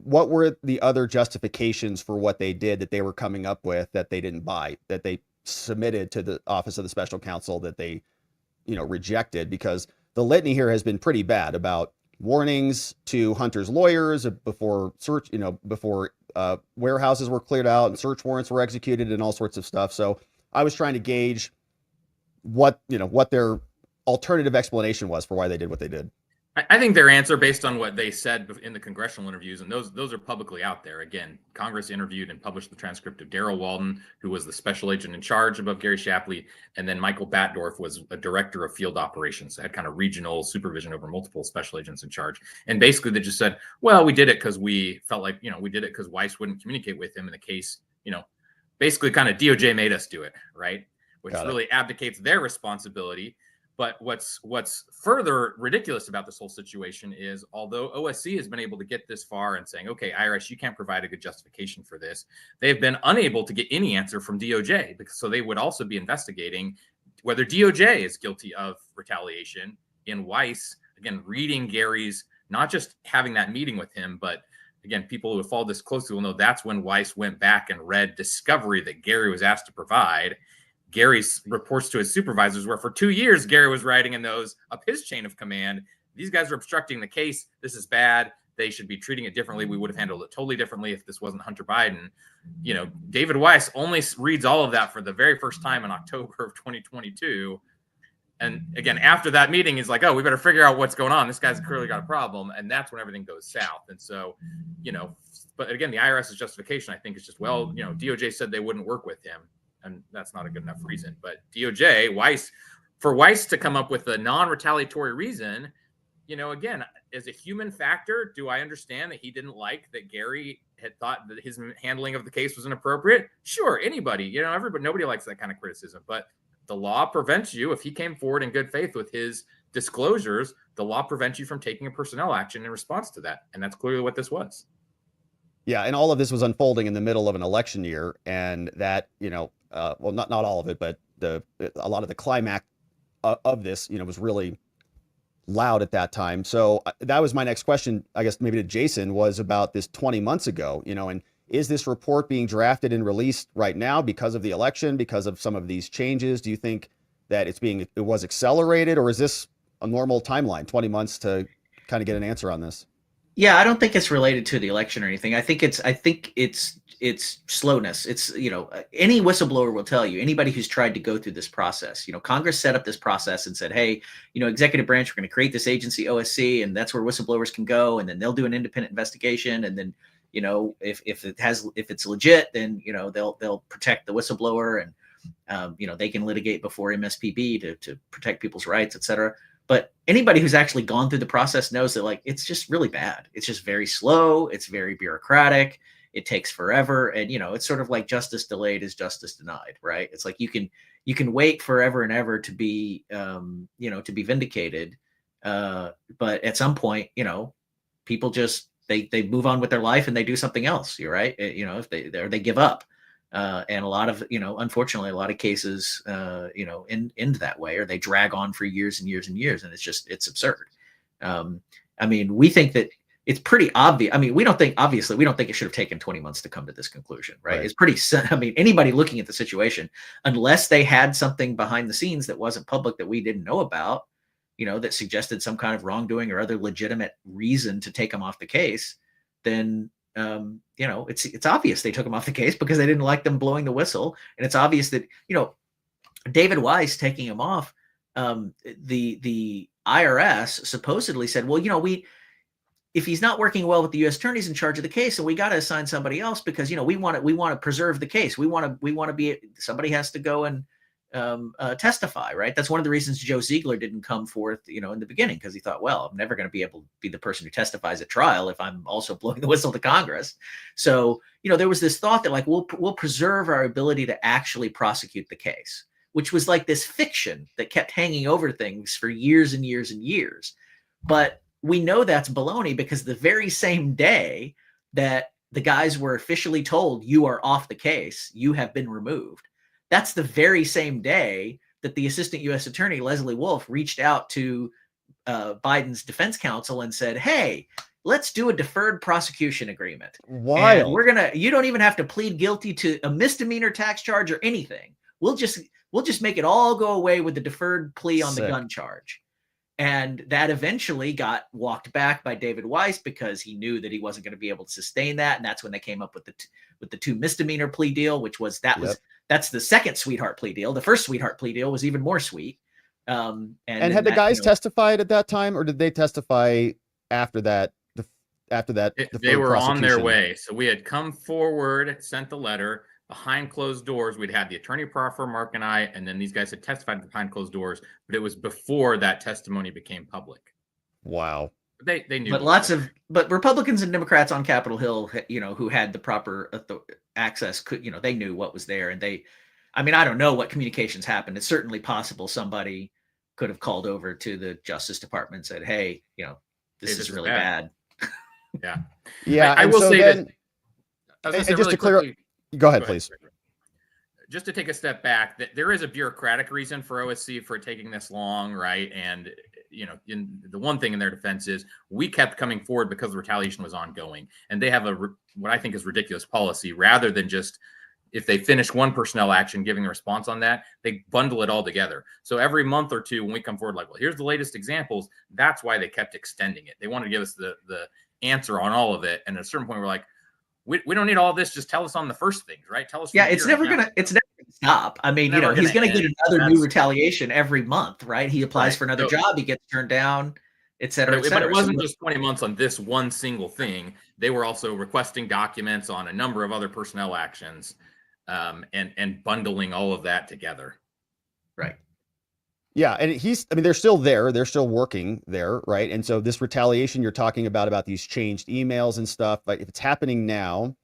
[SPEAKER 1] what were the other justifications for what they did that they were coming up with that they didn't buy, that they submitted to the Office of the Special Counsel that they, rejected? Because the litany here has been pretty bad about warnings to Hunter's lawyers before search, before warehouses were cleared out and search warrants were executed and all sorts of stuff. So I was trying to gauge what their alternative explanation was for why they did what they did.
[SPEAKER 9] I think their answer, based on what they said in the congressional interviews, and those are publicly out there. Again, Congress interviewed and published the transcript of Darrell Walden, who was the special agent in charge above Gary Shapley, and then Michael Batdorf was a director of field operations, had kind of regional supervision over multiple special agents in charge. And basically, they just said, well, we did it because we felt like, we did it because Weiss wouldn't communicate with him in the case, basically kind of DOJ made us do it, right? Which really abdicates their responsibility. But what's further ridiculous about this whole situation is, although OSC has been able to get this far and saying, okay, IRS, you can't provide a good justification for this, they've been unable to get any answer from DOJ, so they would also be investigating whether DOJ is guilty of retaliation in Weiss, again, reading Gary's, not just having that meeting with him, but again, people who have followed this closely will know that's when Weiss went back and read discovery that Gary was asked to provide. Gary's reports to his supervisors, where for 2 years, Gary was writing in those up his chain of command, these guys are obstructing the case. This is bad. They should be treating it differently. We would have handled it totally differently if this wasn't Hunter Biden. David Weiss only reads all of that for the very first time in October of 2022. And again, after that meeting, he's like, oh, we better figure out what's going on. This guy's clearly got a problem. And that's when everything goes south. And so, but again, the IRS's justification, I think, is just, well, DOJ said they wouldn't work with him. And that's not a good enough reason. But DOJ, for Weiss to come up with a non-retaliatory reason, again, as a human factor, do I understand that he didn't like that Gary had thought that his handling of the case was inappropriate? Sure, anybody, nobody likes that kind of criticism. But the law prevents you, if he came forward in good faith with his disclosures, the law prevents you from taking a personnel action in response to that. And that's clearly what this was.
[SPEAKER 1] Yeah, and all of this was unfolding in the middle of an election year, and that, well, not all of it, but a lot of the climax of this, was really loud at that time. So that was my next question, I guess maybe to Jason, was about this 20 months ago, and is this report being drafted and released right now because of the election, because of some of these changes? Do you think that it was accelerated, or is this a normal timeline, 20 months to kind of get an answer on this?
[SPEAKER 8] Yeah, I don't think it's related to the election or anything. I think it's slowness. It's, any whistleblower will tell you, anybody who's tried to go through this process, Congress set up this process and said, hey, executive branch, we're going to create this agency OSC, and that's where whistleblowers can go, and then they'll do an independent investigation, and then if it's legit, then they'll protect the whistleblower, and they can litigate before MSPB to protect people's rights, et cetera. But anybody who's actually gone through the process knows that, like, it's just really bad. It's just very slow. It's very bureaucratic. It takes forever. And, it's sort of like justice delayed is justice denied, right? It's like you can wait forever and ever to be, to be vindicated. But at some point, people just, they move on with their life and they do something else. You're right. If they give up. And a lot of, unfortunately, a lot of cases, end that way, or they drag on for years and years and years. And it's absurd. We think that it's pretty obvious. We don't think it should have taken 20 months to come to this conclusion, right? It's pretty, anybody looking at the situation, unless they had something behind the scenes that wasn't public that we didn't know about, that suggested some kind of wrongdoing or other legitimate reason to take them off the case, then it's obvious they took him off the case because they didn't like them blowing the whistle. And it's obvious that, David Weiss taking him off, the IRS supposedly said, well, if he's not working well with the U.S. attorneys in charge of the case, and we got to assign somebody else because, we want to preserve the case. We want to be, somebody has to go and testify, right? That's one of the reasons Joe Ziegler didn't come forth, in the beginning, because he thought, well, I'm never going to be able to be the person who testifies at trial if I'm also blowing the whistle to Congress. So, there was this thought that, like, we'll preserve our ability to actually prosecute the case, which was like this fiction that kept hanging over things for years and years and years. But we know that's baloney, because the very same day that the guys were officially told, you are off the case, you have been removed, that's the very same day that the assistant U.S. attorney, Leslie Wolf, reached out to Biden's defense counsel and said, hey, let's do a deferred prosecution agreement.
[SPEAKER 1] Wild.
[SPEAKER 8] And you don't even have to plead guilty to a misdemeanor tax charge or anything. We'll just make it all go away with the deferred plea on the gun charge. And that eventually got walked back by David Weiss because he knew that he wasn't going to be able to sustain that. And that's when they came up with the two misdemeanor plea deal, which was that's the second sweetheart plea deal. The first sweetheart plea deal was even more sweet. And
[SPEAKER 1] had the guys testified at that time, or did they testify after that?
[SPEAKER 9] They were on their way. So we had come forward, sent the letter. Behind closed doors, we'd had the attorney proffer, Mark and I, and then these guys had testified behind closed doors, but it was before that testimony became public.
[SPEAKER 1] Wow.
[SPEAKER 9] They knew.
[SPEAKER 8] But Republicans and Democrats on Capitol Hill, who had the proper access, they knew what was there. And I don't know what communications happened. It's certainly possible somebody could have called over to the Justice Department and said, hey, this is really bad.
[SPEAKER 9] Yeah.
[SPEAKER 1] Yeah.
[SPEAKER 9] I will say that.
[SPEAKER 1] And just to clear up. Go ahead, please.
[SPEAKER 9] Just to take a step back, that there is a bureaucratic reason for OSC for taking this long, right? And the one thing in their defense is we kept coming forward because the retaliation was ongoing, and they have what I think is ridiculous policy. Rather than just, if they finish one personnel action, giving a response on that, they bundle it all together. So every month or two, when we come forward, like, well, here's the latest examples. That's why they kept extending it. They wanted to give us the answer on all of it, and at a certain point, we're like, we don't need all this. Just tell us on the first things, right? Tell us.
[SPEAKER 8] Yeah, it's never gonna stop. He's gonna get another new retaliation every month, right? He applies for another job, he gets turned down, et cetera, et cetera.
[SPEAKER 9] But it wasn't just 20 months on this one single thing. They were also requesting documents on a number of other personnel actions, and bundling all of that together.
[SPEAKER 8] Right.
[SPEAKER 1] Yeah, and they're still there. They're still working there, right? And so this retaliation you're talking about these changed emails and stuff, like if it's happening now,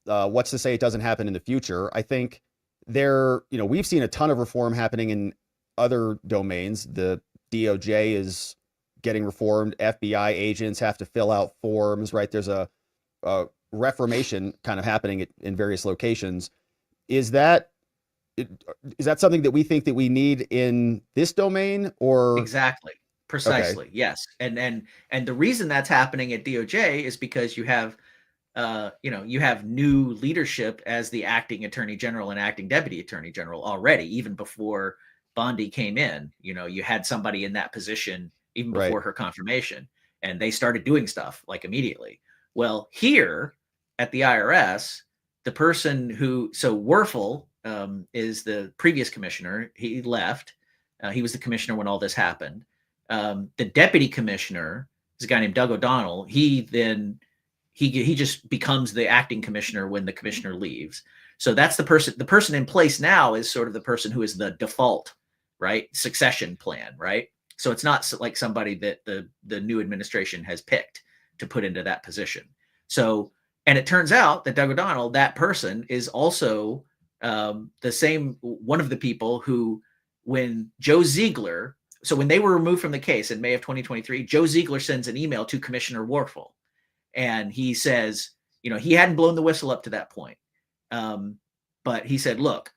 [SPEAKER 1] what's to say it doesn't happen in the future? I think we've seen a ton of reform happening in other domains. The DOJ is getting reformed. FBI agents have to fill out forms, right? There's a reformation kind of happening in various locations. Is that something that we think that we need in this domain, or?
[SPEAKER 8] Exactly. Precisely. Okay. Yes. And the reason that's happening at DOJ is because you have new leadership as the acting attorney general and acting deputy attorney general already, even before, Bondi came in. You had somebody in that position even before her confirmation, and they started doing stuff like immediately. Well, here at the IRS, the person so Werfel is the previous commissioner. He left. He was the commissioner when all this happened. The deputy commissioner is a guy named Doug O'Donnell. He just becomes the acting commissioner when the commissioner leaves. So that's the person in place now is sort of the person who is the default, right? Succession plan, right? So it's not like somebody that the new administration has picked to put into that position. So, and it turns out that Doug O'Donnell, that person, is also one of the people who, when Joe Ziegler, so when they were removed from the case in May of 2023, Joe Ziegler sends an email to Commissioner Werfel, and he says, he hadn't blown the whistle up to that point. But he said, look,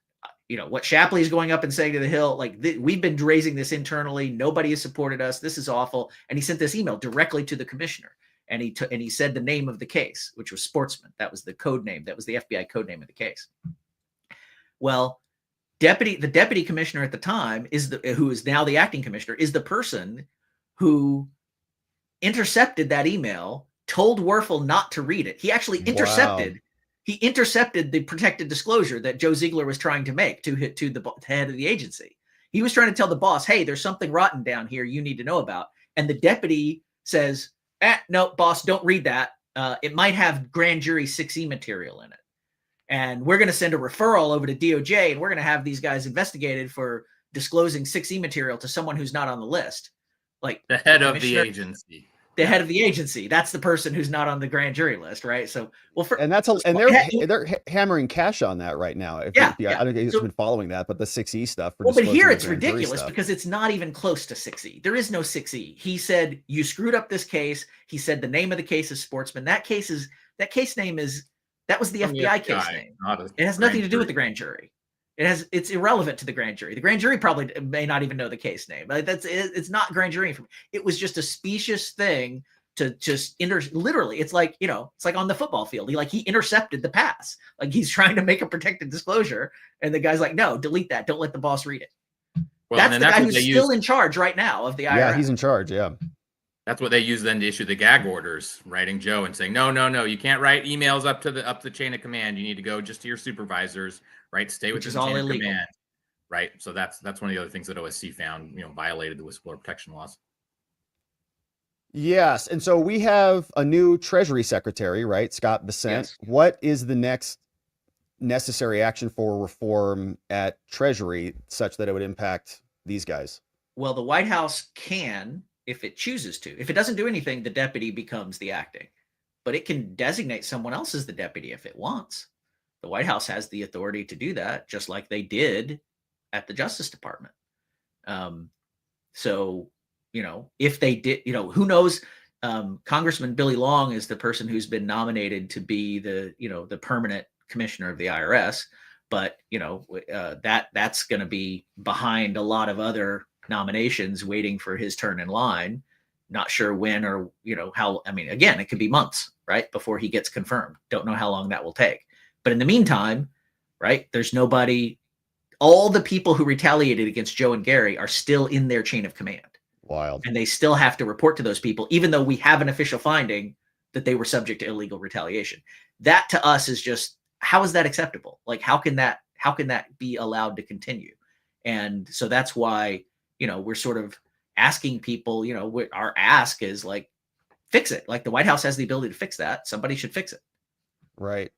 [SPEAKER 8] what Shapley is going up and saying to the Hill, like, we've been raising this internally. Nobody has supported us. This is awful. And he sent this email directly to the commissioner. And he said the name of the case, which was Sportsman. That was the code name. That was the FBI code name of the case. Well, the deputy commissioner at the time who is now the acting commissioner, is the person who intercepted that email, told Werfel not to read it. He actually intercepted. Wow. He intercepted the protected disclosure that Joe Ziegler was trying to make to the head of the agency. He was trying to tell the boss, hey, there's something rotten down here you need to know about. And the deputy says, no, boss, don't read that. It might have grand jury 6E material in it. And we're going to send a referral over to DOJ, and we're going to have these guys investigated for disclosing 6E material to someone who's not on the list. Like
[SPEAKER 9] the head of the agency.
[SPEAKER 8] The head of the agency. That's the person who's not on the grand jury list, right? So,
[SPEAKER 1] they're hammering cash on that right now. I don't think it's been following that, but the 6E stuff.
[SPEAKER 8] But here it's ridiculous because it's not even close to 6E. There is no 6E. He said you screwed up this case. He said the name of the case is Sportsman. That case name was the FBI case name. It has nothing to do with the grand jury. It's irrelevant to the grand jury. The grand jury probably may not even know the case name. It's not grand jury information. It was just a specious thing to just literally. It's like, it's like on the football field. He intercepted the pass. Like he's trying to make a protected disclosure, and the guy's like, no, delete that. Don't let the boss read it. Well, that's the guy who's still in charge right now of the IRS.
[SPEAKER 1] Yeah, he's in charge. Yeah.
[SPEAKER 9] That's what they use then to issue the gag orders, writing Joe and saying, no, you can't write emails up the chain of command. You need to go just to your supervisors, right? Stay with the chain of command, right? So that's one of the other things that OSC found, violated the whistleblower protection laws.
[SPEAKER 1] Yes, and so we have a new Treasury Secretary, right, Scott Bessent. Yes. What is the next necessary action for reform at Treasury such that it would impact these guys?
[SPEAKER 8] Well, the White House can, if it chooses to. If it doesn't do anything, the deputy becomes the acting. But it can designate someone else as the deputy if it wants. The White House has the authority to do that, just like they did at the Justice Department. So, if they did, who knows? Congressman Billy Long is the person who's been nominated to be the permanent commissioner of the IRS. But, that's going to be behind a lot of other nominations waiting for his turn in line. Not sure when or how. I mean, again, it could be months, right, before he gets confirmed. Don't know how long that will take. But in the meantime, right, there's nobody. All the people who retaliated against Joe and Gary are still in their chain of command.
[SPEAKER 1] Wild. And
[SPEAKER 8] they still have to report to those people, even though we have an official finding that they were subject to illegal retaliation. That to us is just, how is that acceptable? Like, how can that be allowed to continue? And so that's why, we're sort of asking people, our ask is like, fix it. Like the White House has the ability to fix that. Somebody should fix it.
[SPEAKER 1] Right.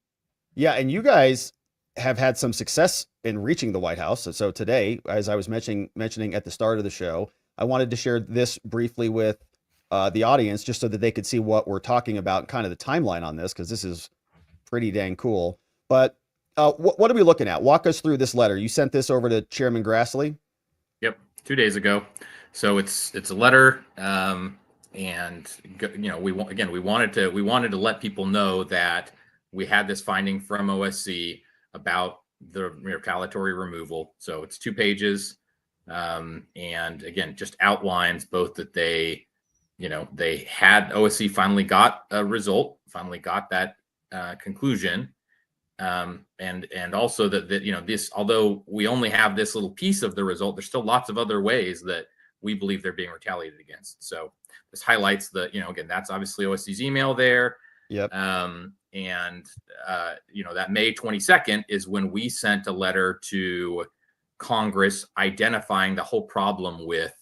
[SPEAKER 1] Yeah. And you guys have had some success in reaching the White House. So today, as I was mentioning at the start of the show, I wanted to share this briefly with the audience just so that they could see what we're talking about, kind of the timeline on this, because this is pretty dang cool. But what are we looking at? Walk us through this letter. You sent this over to Chairman Grassley?
[SPEAKER 9] Yep, 2 days ago. So it's a letter, and we wanted to let people know that we had this finding from OSC about the retaliatory removal. So it's 2 pages, and again, just outlines both that they had OSC finally got a result, finally got that conclusion, And also that you know, this, although we only have this little piece of the result, there's still lots of other ways that we believe they're being retaliated against. So this highlights the, you know, again, that's obviously OSC's email there.
[SPEAKER 1] Yep.
[SPEAKER 9] You know, that May 22nd is when we sent a letter to Congress identifying the whole problem with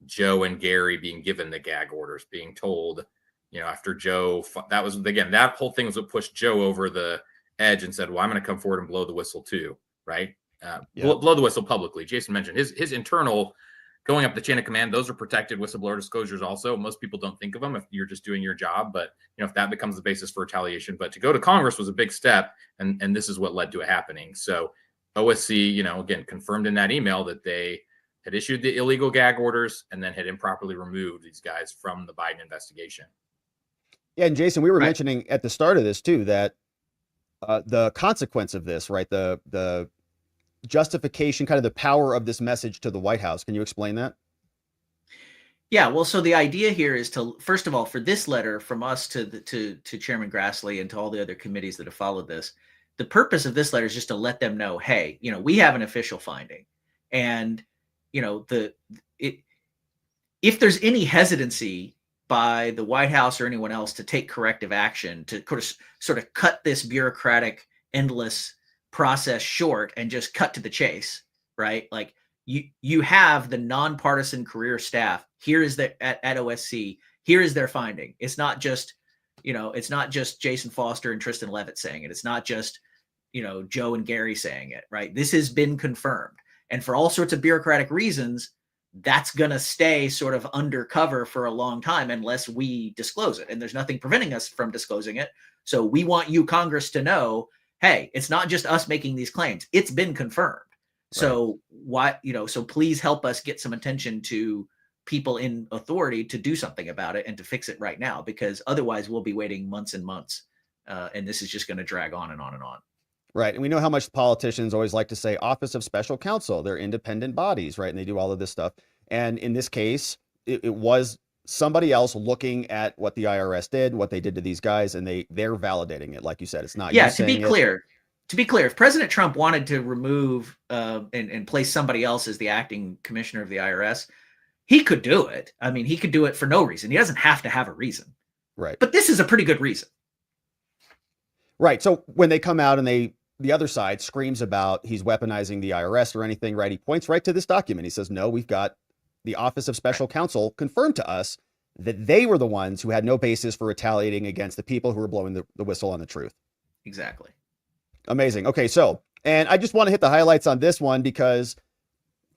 [SPEAKER 9] Joe and Gary being given the gag orders, being told, you know, after Joe, that was, again, that whole thing was what pushed Joe over the edge and said, well, I'm going to come forward and blow the whistle too, right? Blow the whistle publicly. Jason mentioned his internal going up the chain of command. Those are protected whistleblower disclosures also. Most people don't think of them if you're just doing your job, but you know, if that becomes the basis for retaliation. But to go to Congress was a big step, and this is what led to it happening. So OSC, you know, again, confirmed in that email that they had issued the illegal gag orders and then had improperly removed these guys from the Biden investigation.
[SPEAKER 1] Yeah, and Jason, we were mentioning at the start of this too that the consequence of this, right? The justification, kind of the power of this message to the White House. Can you explain that?
[SPEAKER 8] Yeah, well, so the idea here is to, first of all, for this letter from us to Chairman Grassley and to all the other committees that have followed this, the purpose of this letter is just to let them know, hey, you know, we have an official finding, and you know, if there's any hesitancy by the White House or anyone else to take corrective action to sort of cut this bureaucratic, endless process short and just cut to the chase, right? Like you have the nonpartisan career staff. Here is at OSC. Here is their finding. It's not just, you know, it's not just Jason Foster and Tristan Levitt saying it. It's not just, you know, Joe and Gary saying it, right? This has been confirmed. And for all sorts of bureaucratic reasons, that's going to stay sort of undercover for a long time unless we disclose it. And there's nothing preventing us from disclosing it. So we want you, Congress, to know, hey, it's not just us making these claims. It's been confirmed. Right. So why, you know, so please help us get some attention to people in authority to do something about it and to fix it right now, because otherwise we'll be waiting months and months. And this is just going to drag on and on and on.
[SPEAKER 1] Right. And we know how much politicians always like to say Office of Special Counsel. They're independent bodies, right? And they do all of this stuff. And in this case, it was somebody else looking at what the IRS did, what they did to these guys, and they're validating it. Like you said, it's not.
[SPEAKER 8] Yeah. To be clear, if President Trump wanted to remove and place somebody else as the acting commissioner of the IRS, he could do it. I mean, he could do it for no reason. He doesn't have to have a reason.
[SPEAKER 1] Right.
[SPEAKER 8] But this is a pretty good reason.
[SPEAKER 1] Right. So when they come out and the other side screams about he's weaponizing the IRS or anything, right? He points right to this document. He says, no, we've got the Office of Special Counsel confirmed to us that they were the ones who had no basis for retaliating against the people who were blowing the whistle on the truth.
[SPEAKER 8] Exactly.
[SPEAKER 1] Amazing. Okay. So, and I just want to hit the highlights on this one because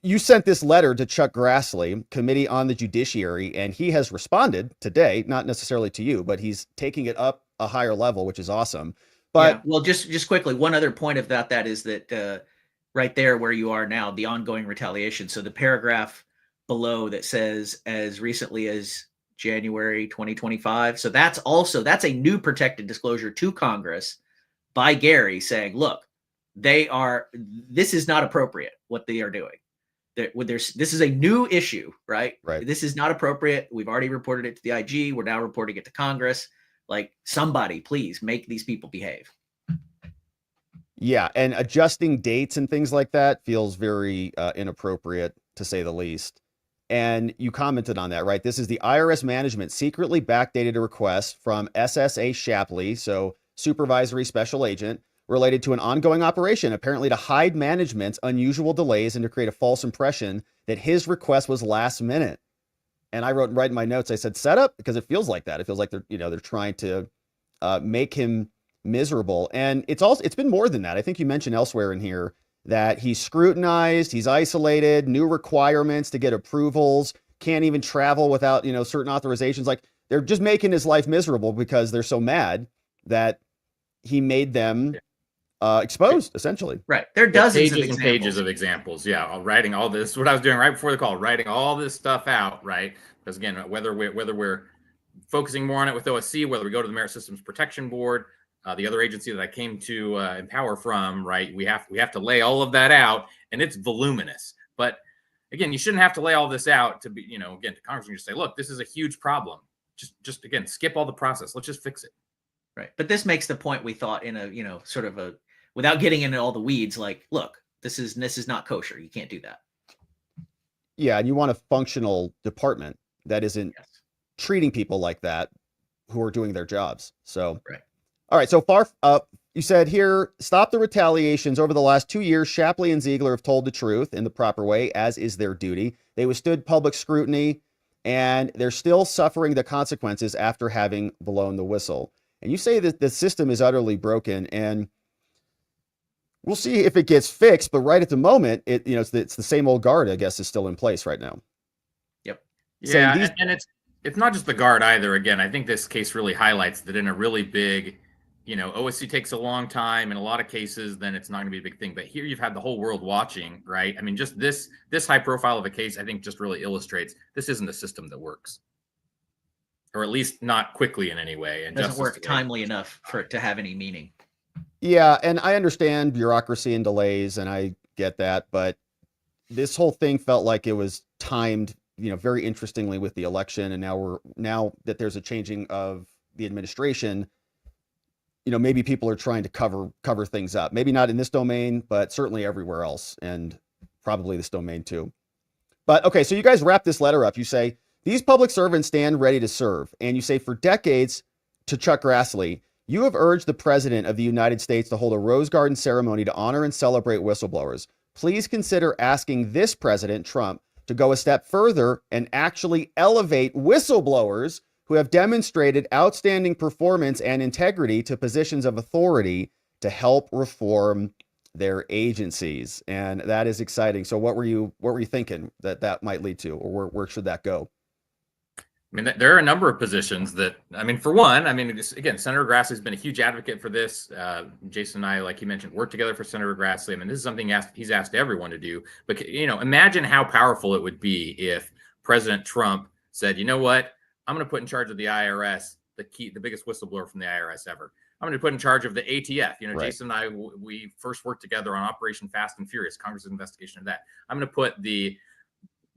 [SPEAKER 1] you sent this letter to Chuck Grassley, Committee on the Judiciary, and he has responded today, not necessarily to you, but he's taking it up a higher level, which is awesome. But
[SPEAKER 8] yeah, well, just quickly, one other point about that is that right there where you are now, the ongoing retaliation. So the paragraph below that says as recently as January 2025. So that's a new protected disclosure to Congress by Gary saying, look, this is not appropriate what they are doing. This is a new issue, right?
[SPEAKER 1] Right.
[SPEAKER 8] This is not appropriate. We've already reported it to the IG. We're now reporting it to Congress. Like, somebody, please make these people behave.
[SPEAKER 1] Yeah, and adjusting dates and things like that feels very inappropriate, to say the least. And you commented on that, right? This is the IRS management secretly backdated a request from SSA Shapley, so supervisory special agent, related to an ongoing operation, apparently to hide management's unusual delays and to create a false impression that his request was last minute. And I wrote right in my notes, I said, set up, because it feels like that. It feels like they're trying to make him miserable. And it's been more than that. I think you mentioned elsewhere in here that he's scrutinized, he's isolated, new requirements to get approvals, can't even travel without, certain authorizations. Like, they're just making his life miserable because they're so mad that he made them exposed, essentially.
[SPEAKER 8] Right. There are dozens
[SPEAKER 9] pages and pages of examples. Yeah. Writing all this, what I was doing right before the call, writing all this stuff out, right? Because again, whether we're focusing more on it with OSC, whether we go to the Merit Systems Protection Board, the other agency that I came to empower from, right? We have to lay all of that out, and it's voluminous. But again, you shouldn't have to lay all this out to be, again, to Congress and just say, look, this is a huge problem. Just again, skip all the process. Let's just fix it.
[SPEAKER 8] Right. But this makes the point we thought in a, sort of a without getting into all the weeds, like, look, this is not kosher. You can't do that.
[SPEAKER 1] Yeah, and you want a functional department that isn't
[SPEAKER 8] Yes.
[SPEAKER 1] treating people like that who are doing their jobs. So,
[SPEAKER 8] Right.
[SPEAKER 1] all right. So far, you said here, stop the retaliations. Over the last 2 years, Shapley and Ziegler have told the truth in the proper way, as is their duty. They withstood public scrutiny, and they're still suffering the consequences after having blown the whistle. And you say that the system is utterly broken, and we'll see if it gets fixed. But right at the moment, it's the same old guard, I guess, is still in place right now.
[SPEAKER 8] Yep.
[SPEAKER 9] Yeah,
[SPEAKER 1] these-
[SPEAKER 9] and it's not just the guard either. Again, I think this case really highlights that in a really big, OSC takes a long time in a lot of cases, then it's not going to be a big thing. But here you've had the whole world watching, right? I mean, just this high profile of a case, I think just really illustrates this isn't a system that works, or at least not quickly in any way. And
[SPEAKER 8] It doesn't
[SPEAKER 9] justice
[SPEAKER 8] work
[SPEAKER 9] today-
[SPEAKER 8] timely enough for it to have any meaning.
[SPEAKER 1] Yeah, and I understand bureaucracy and delays, and I get that, but this whole thing felt like it was timed, very interestingly with the election, and now that there's a changing of the administration, maybe people are trying to cover things up. Maybe not in this domain, but certainly everywhere else, and probably this domain too. But okay, so you guys wrap this letter up. You say these public servants stand ready to serve, and you say for decades to Chuck Grassley, you have urged the President of the United States to hold a Rose Garden ceremony to honor and celebrate whistleblowers. Please consider asking this President, Trump, to go a step further and actually elevate whistleblowers who have demonstrated outstanding performance and integrity to positions of authority to help reform their agencies. And that is exciting. So what were you thinking that might lead to, or where should that go?
[SPEAKER 9] I mean, there are a number of positions that, for one, again, Senator Grassley's been a huge advocate for this. Jason and I, like you mentioned, worked together for Senator Grassley. This is something he's asked everyone to do. But, imagine how powerful it would be if President Trump said, you know what, I'm going to put in charge of the IRS, the biggest whistleblower from the IRS ever. I'm going to put in charge of the ATF.
[SPEAKER 1] Right.
[SPEAKER 9] Jason and I, we first worked together on Operation Fast and Furious, Congress's investigation of that. I'm going to put the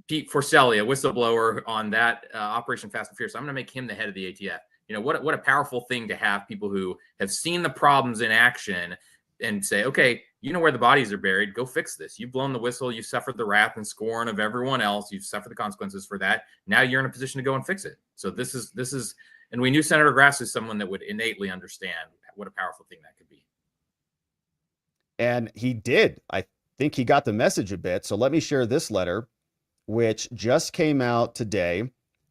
[SPEAKER 9] Pete Forcelli, a whistleblower on that Operation Fast and Furious. I'm going to make him the head of the ATF. What a powerful thing to have people who have seen the problems in action and say, okay, where the bodies are buried, go fix this. You've blown the whistle. You've suffered the wrath and scorn of everyone else. You've suffered the consequences for that. Now you're in a position to go and fix it. So this is, and we knew Senator Grassley is someone that would innately understand what a powerful thing that could be.
[SPEAKER 1] And he did. I think he got the message a bit. So let me share this letter, which just came out today.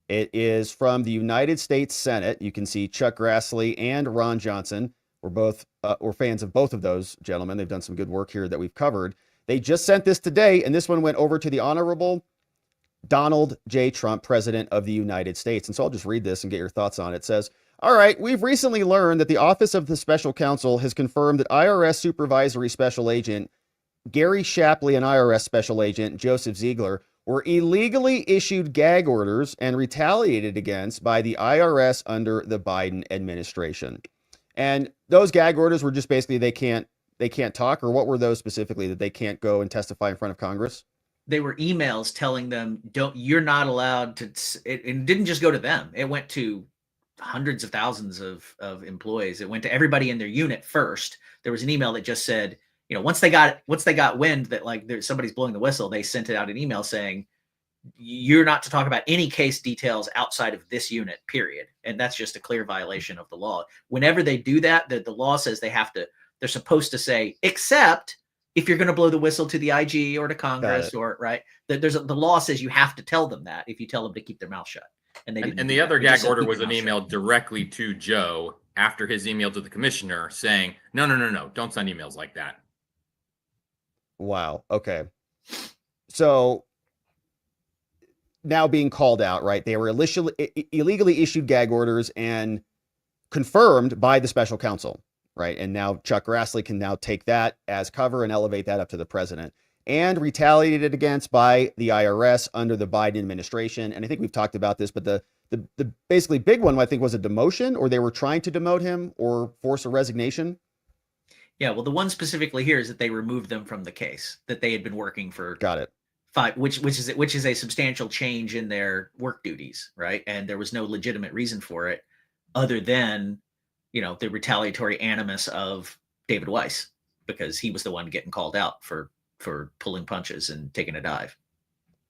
[SPEAKER 1] It is from the United States Senate. You can see Chuck Grassley and Ron Johnson. We're fans of both of those gentlemen. They've done some good work here that we've covered. They just sent this today, and this one went over to the Honorable Donald J. Trump, President of the United States. And so I'll just read this and get your thoughts on it. It says, all right, we've recently learned that the Office of the Special Counsel has confirmed that IRS Supervisory Special Agent Gary Shapley and IRS Special Agent Joseph Ziegler were illegally issued gag orders and retaliated against by the IRS under the Biden administration. And those gag orders were just basically they can't talk, or what were those specifically, that they can't go and testify in front of Congress?
[SPEAKER 8] They were emails telling them, you're not allowed to, it didn't just go to them. It went to hundreds of thousands of employees. It went to everybody in their unit first. There was an email that just said, once they got wind that somebody's blowing the whistle, they sent it out an email saying, you're not to talk about any case details outside of this unit, period. And that's just a clear violation of the law. Whenever they do that, the law says they're supposed to say, except if you're going to blow the whistle to the IG or to Congress, or right. The law says you have to tell them that if you tell them to keep their mouth shut. And they didn't.
[SPEAKER 9] And the other gag order was an email directly to Joe after his email to the commissioner saying, no, don't send emails like that.
[SPEAKER 1] Wow. Okay. So now being called out, right? They were illegally issued gag orders and confirmed by the special counsel, right? And now Chuck Grassley can now take that as cover and elevate that up to the president, and retaliated against by the IRS under the Biden administration. And I think we've talked about this, but the basically big one, I think, was a demotion, or they were trying to demote him or force a resignation.
[SPEAKER 8] Yeah, well, the one specifically here is that they removed them from the case that they had been working for.
[SPEAKER 1] Got it.
[SPEAKER 8] Which is a substantial change in their work duties, right? And there was no legitimate reason for it other than, the retaliatory animus of David Weiss, because he was the one getting called out for pulling punches and taking a dive.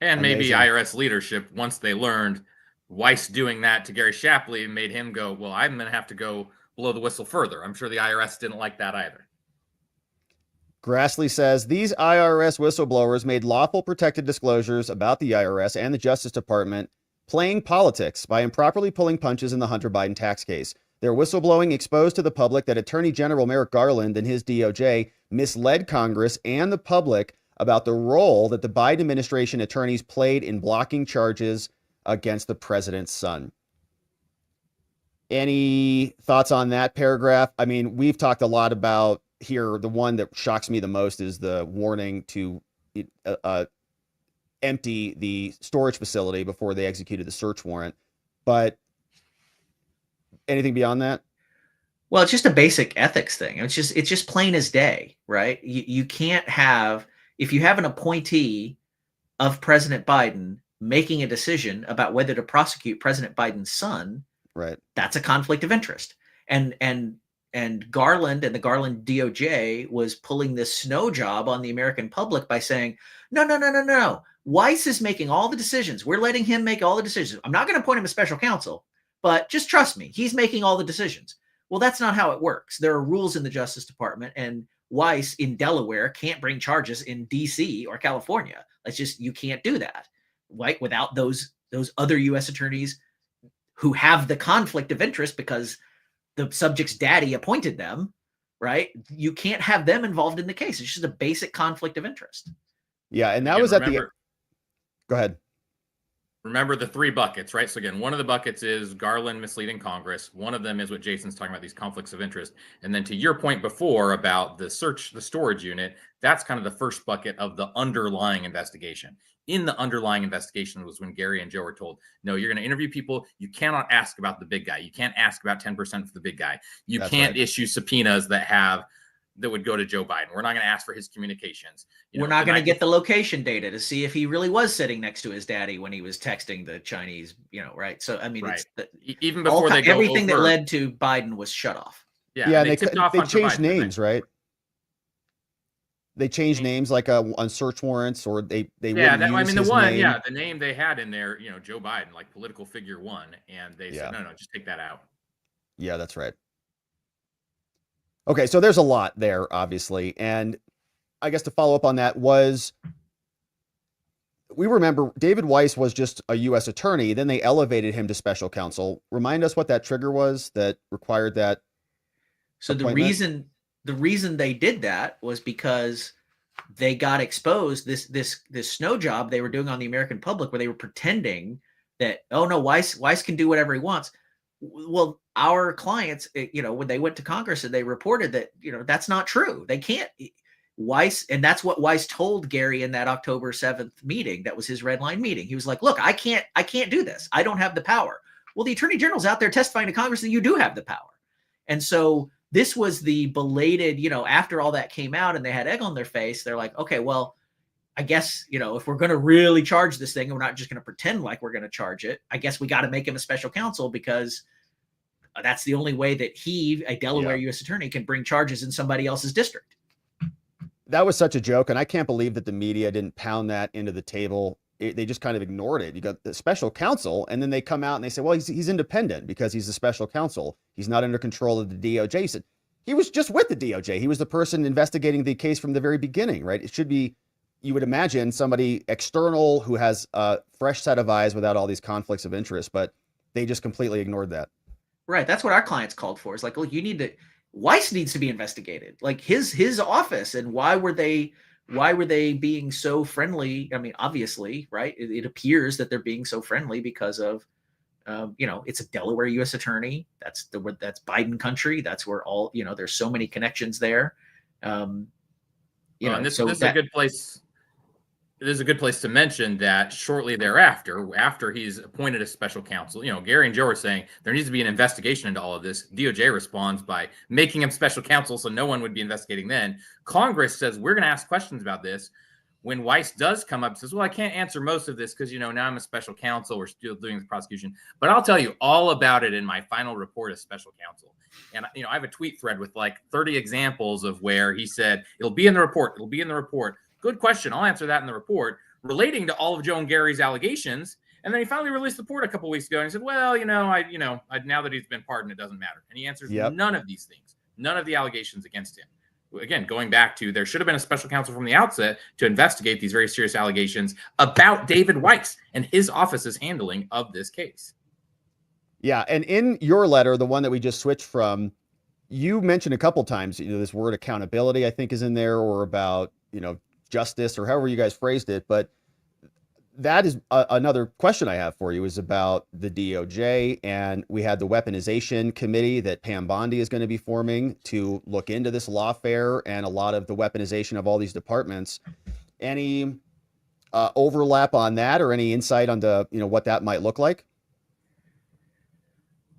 [SPEAKER 9] And maybe
[SPEAKER 1] Amazing.
[SPEAKER 9] IRS leadership, once they learned Weiss doing that to Gary Shapley, made him go, well, I'm going to have to go blow the whistle further. I'm sure the IRS didn't like that either.
[SPEAKER 1] Grassley says these IRS whistleblowers made lawful protected disclosures about the IRS and the Justice Department playing politics by improperly pulling punches in the Hunter Biden tax case. Their whistleblowing exposed to the public that Attorney General Merrick Garland and his DOJ misled Congress and the public about the role that the Biden administration attorneys played in blocking charges against the president's son. Any thoughts on that paragraph? I mean, we've talked a lot about here. The one that shocks me the most is the warning to empty the storage facility before they executed the search warrant. But anything beyond that?
[SPEAKER 8] Well, it's just a basic ethics thing. It's just plain as day, right? You can't have, if you have an appointee of President Biden making a decision about whether to prosecute President Biden's son,
[SPEAKER 1] Right.
[SPEAKER 8] That's a conflict of interest. And Garland and the Garland DOJ was pulling this snow job on the American public by saying, no. Weiss is making all the decisions. We're letting him make all the decisions. I'm not going to appoint him as special counsel, but just trust me, he's making all the decisions. Well, that's not how it works. There are rules in the Justice Department, and Weiss in Delaware can't bring charges in DC or California. That's just, you can't do that, right? Without those other U.S. attorneys who have the conflict of interest because the subject's daddy appointed them, right? You can't have them involved in the case. It's just a basic conflict of interest.
[SPEAKER 1] Yeah, and that
[SPEAKER 9] Again,
[SPEAKER 1] was at the... Go ahead.
[SPEAKER 9] Remember the three buckets, right? So again, one of the buckets is Garland misleading Congress. One of them is what Jason's talking about, these conflicts of interest. And then to your point before about the storage unit, that's kind of the first bucket of the underlying investigation. In the underlying investigation was when Gary and Joe were told, no, you're going to interview people. You cannot ask about the big guy. You can't ask about 10% for the big guy. You can't issue subpoenas that would go to Joe Biden. We're not going to ask for his communications.
[SPEAKER 8] We're not going to get the location data to see if he really was sitting next to his daddy when he was texting the Chinese, right? So, I mean,
[SPEAKER 9] right.
[SPEAKER 8] It's
[SPEAKER 9] even before they go
[SPEAKER 8] everything
[SPEAKER 9] over,
[SPEAKER 8] that led to Biden was shut off.
[SPEAKER 1] Yeah, they changed names, right? They changed names like on search warrants, or they wouldn't use his name.
[SPEAKER 9] The name they had in there, Joe Biden, like political figure one, and they said, no, just take that out.
[SPEAKER 1] Yeah, that's right. Okay, so there's a lot there, obviously. And I guess to follow up on that we remember David Weiss was just a U.S. attorney. Then they elevated him to special counsel. Remind us what that trigger was that required that.
[SPEAKER 8] So the reason they did that was because they got exposed, this snow job they were doing on the American public, where they were pretending that, oh no, Weiss can do whatever he wants. Well, our clients, when they went to Congress and they reported that, that's not true. They can't. Weiss, and that's what Weiss told Gary in that October 7th meeting. That was his red line meeting. He was like, look, I can't do this. I don't have the power. Well, the attorney general's out there testifying to Congress that you do have the power. And so this was the belated, after all that came out and they had egg on their face, they're like, okay, well, I guess, if we're going to really charge this thing, and we're not just going to pretend like we're going to charge it, I guess we got to make him a special counsel, because that's the only way that he, a Delaware U.S. attorney, can bring charges in somebody else's district.
[SPEAKER 1] That was such a joke. And I can't believe that the media didn't pound that into the table. They just kind of ignored it. You got the special counsel, and then they come out and they say, well, he's independent because he's the special counsel. He's not under control of the DOJ. He said, he was just with the DOJ. He was the person investigating the case from the very beginning, right? It should be, you would imagine, somebody external who has a fresh set of eyes without all these conflicts of interest, but they just completely ignored that.
[SPEAKER 8] Right. That's what our clients called for. It's like, look, Weiss needs to be investigated, like his office. And why were they being so friendly? I mean, obviously, right. It appears that they're being so friendly because of, it's a Delaware U.S. attorney. That's Biden country. That's where all, there's so many connections there.
[SPEAKER 9] And this is a good place. It is a good place to mention that shortly thereafter, after he's appointed as special counsel, Gary and Joe are saying there needs to be an investigation into all of this. DOJ responds by making him special counsel so no one would be investigating then. Congress says, we're going to ask questions about this. when Weiss does come up, says, well, I can't answer most of this because, now I'm a special counsel. We're still doing the prosecution. But I'll tell you all about it in my final report as special counsel. And, I have a tweet thread with like 30 examples of where he said, it'll be in the report. It'll be in the report. Good question. I'll answer that in the report relating to all of Joe and Gary's allegations. And then he finally released the report a couple of weeks ago. And he said, well, now that he's been pardoned, it doesn't matter. And he answers none of these things, none of the allegations against him. Again, going back to there should have been a special counsel from the outset to investigate these very serious allegations about David Weiss and his office's handling of this case.
[SPEAKER 1] Yeah. And in your letter, the one that we just switched from, you mentioned a couple times, this word accountability, I think, is in there, or about, justice, or however you guys phrased it. But that is another question I have for you, is about the DOJ. And we had the weaponization committee that Pam Bondi is going to be forming to look into this lawfare and a lot of the weaponization of all these departments. Any overlap on that, or any insight on what that might look like?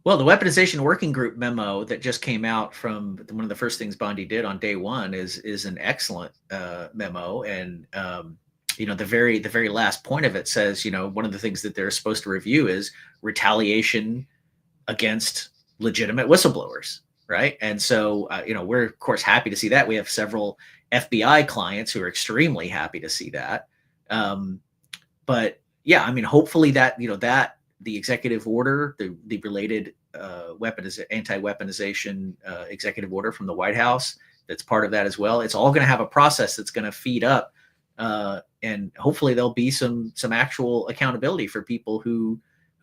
[SPEAKER 8] Well, the weaponization working group memo that just came out from one of the first things Bondi did on day one is an excellent memo. And, the very last point of it says, one of the things that they're supposed to review is retaliation against legitimate whistleblowers. Right. And so, we're of course happy to see that. We have several FBI clients who are extremely happy to see that. But yeah, hopefully that, that the executive order, the related anti-weaponization executive order from the White House, that's part of that as well. It's all going to have a process that's going to feed up, and hopefully there'll be some actual accountability for people who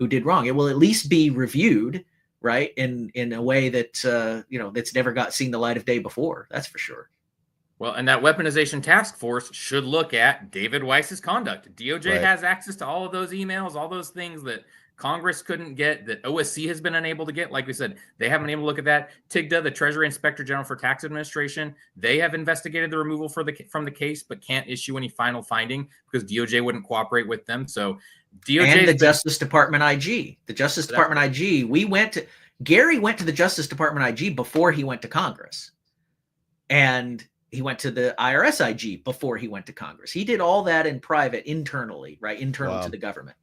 [SPEAKER 8] did wrong. It will at least be reviewed, right, in a way that that's never seen the light of day before. That's for sure.
[SPEAKER 9] Well, and that weaponization task force should look at David Weiss's conduct. DOJ has access to all of those emails, all those things that Congress couldn't get, that OSC has been unable to get. Like we said, they haven't been able to look at that. TIGTA, the Treasury Inspector General for Tax Administration, they have investigated the removal from the case, but can't issue any final finding because DOJ wouldn't cooperate with them. So DOJ
[SPEAKER 8] and the Justice Department IG, Gary went to the Justice Department IG before he went to Congress, and he went to the IRS IG before he went to Congress. He did all that in private, internally, right? Internal to the government.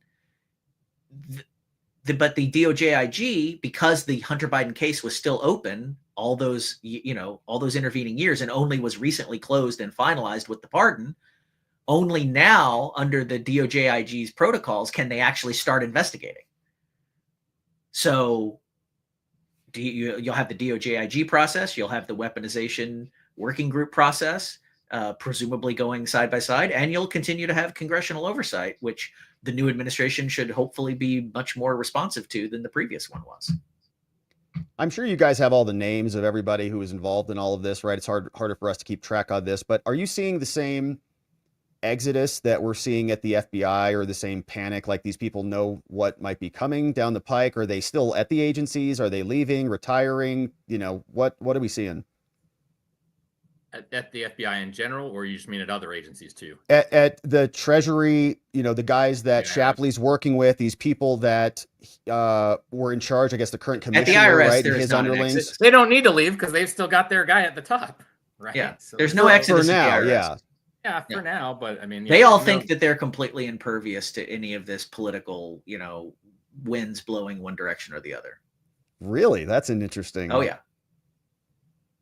[SPEAKER 8] But the DOJ IG, because the Hunter Biden case was still open all those intervening years and only was recently closed and finalized with the pardon, only now under the DOJ IG's protocols can they actually start investigating. So you'll have the DOJ IG process, you'll have the weaponization working group process, presumably going side by side, and you'll continue to have congressional oversight, which the new administration should hopefully be much more responsive to than the previous one was.
[SPEAKER 1] I'm sure you guys have all the names of everybody who was involved in all of this, right? It's harder for us to keep track of this, but are you seeing the same exodus that we're seeing at the FBI, or the same panic? Like, these people know what might be coming down the pike? Are they still at the agencies? Are they leaving, retiring? What are we seeing?
[SPEAKER 9] At the FBI in general, or you just mean at other agencies too?
[SPEAKER 1] At the Treasury, the guys that Shapley's working with, these people that were in charge, I guess the current commissioner,
[SPEAKER 8] at the IRS,
[SPEAKER 1] right, and his underlings.
[SPEAKER 9] They don't need to leave because they've still got their guy at the top, right?
[SPEAKER 8] Yeah,
[SPEAKER 9] so
[SPEAKER 8] there's no exodus
[SPEAKER 1] for now.
[SPEAKER 9] For now, but
[SPEAKER 8] they all think that they're completely impervious to any of this political, winds blowing one direction or the other. Really,
[SPEAKER 1] that's an interesting.
[SPEAKER 8] Oh yeah.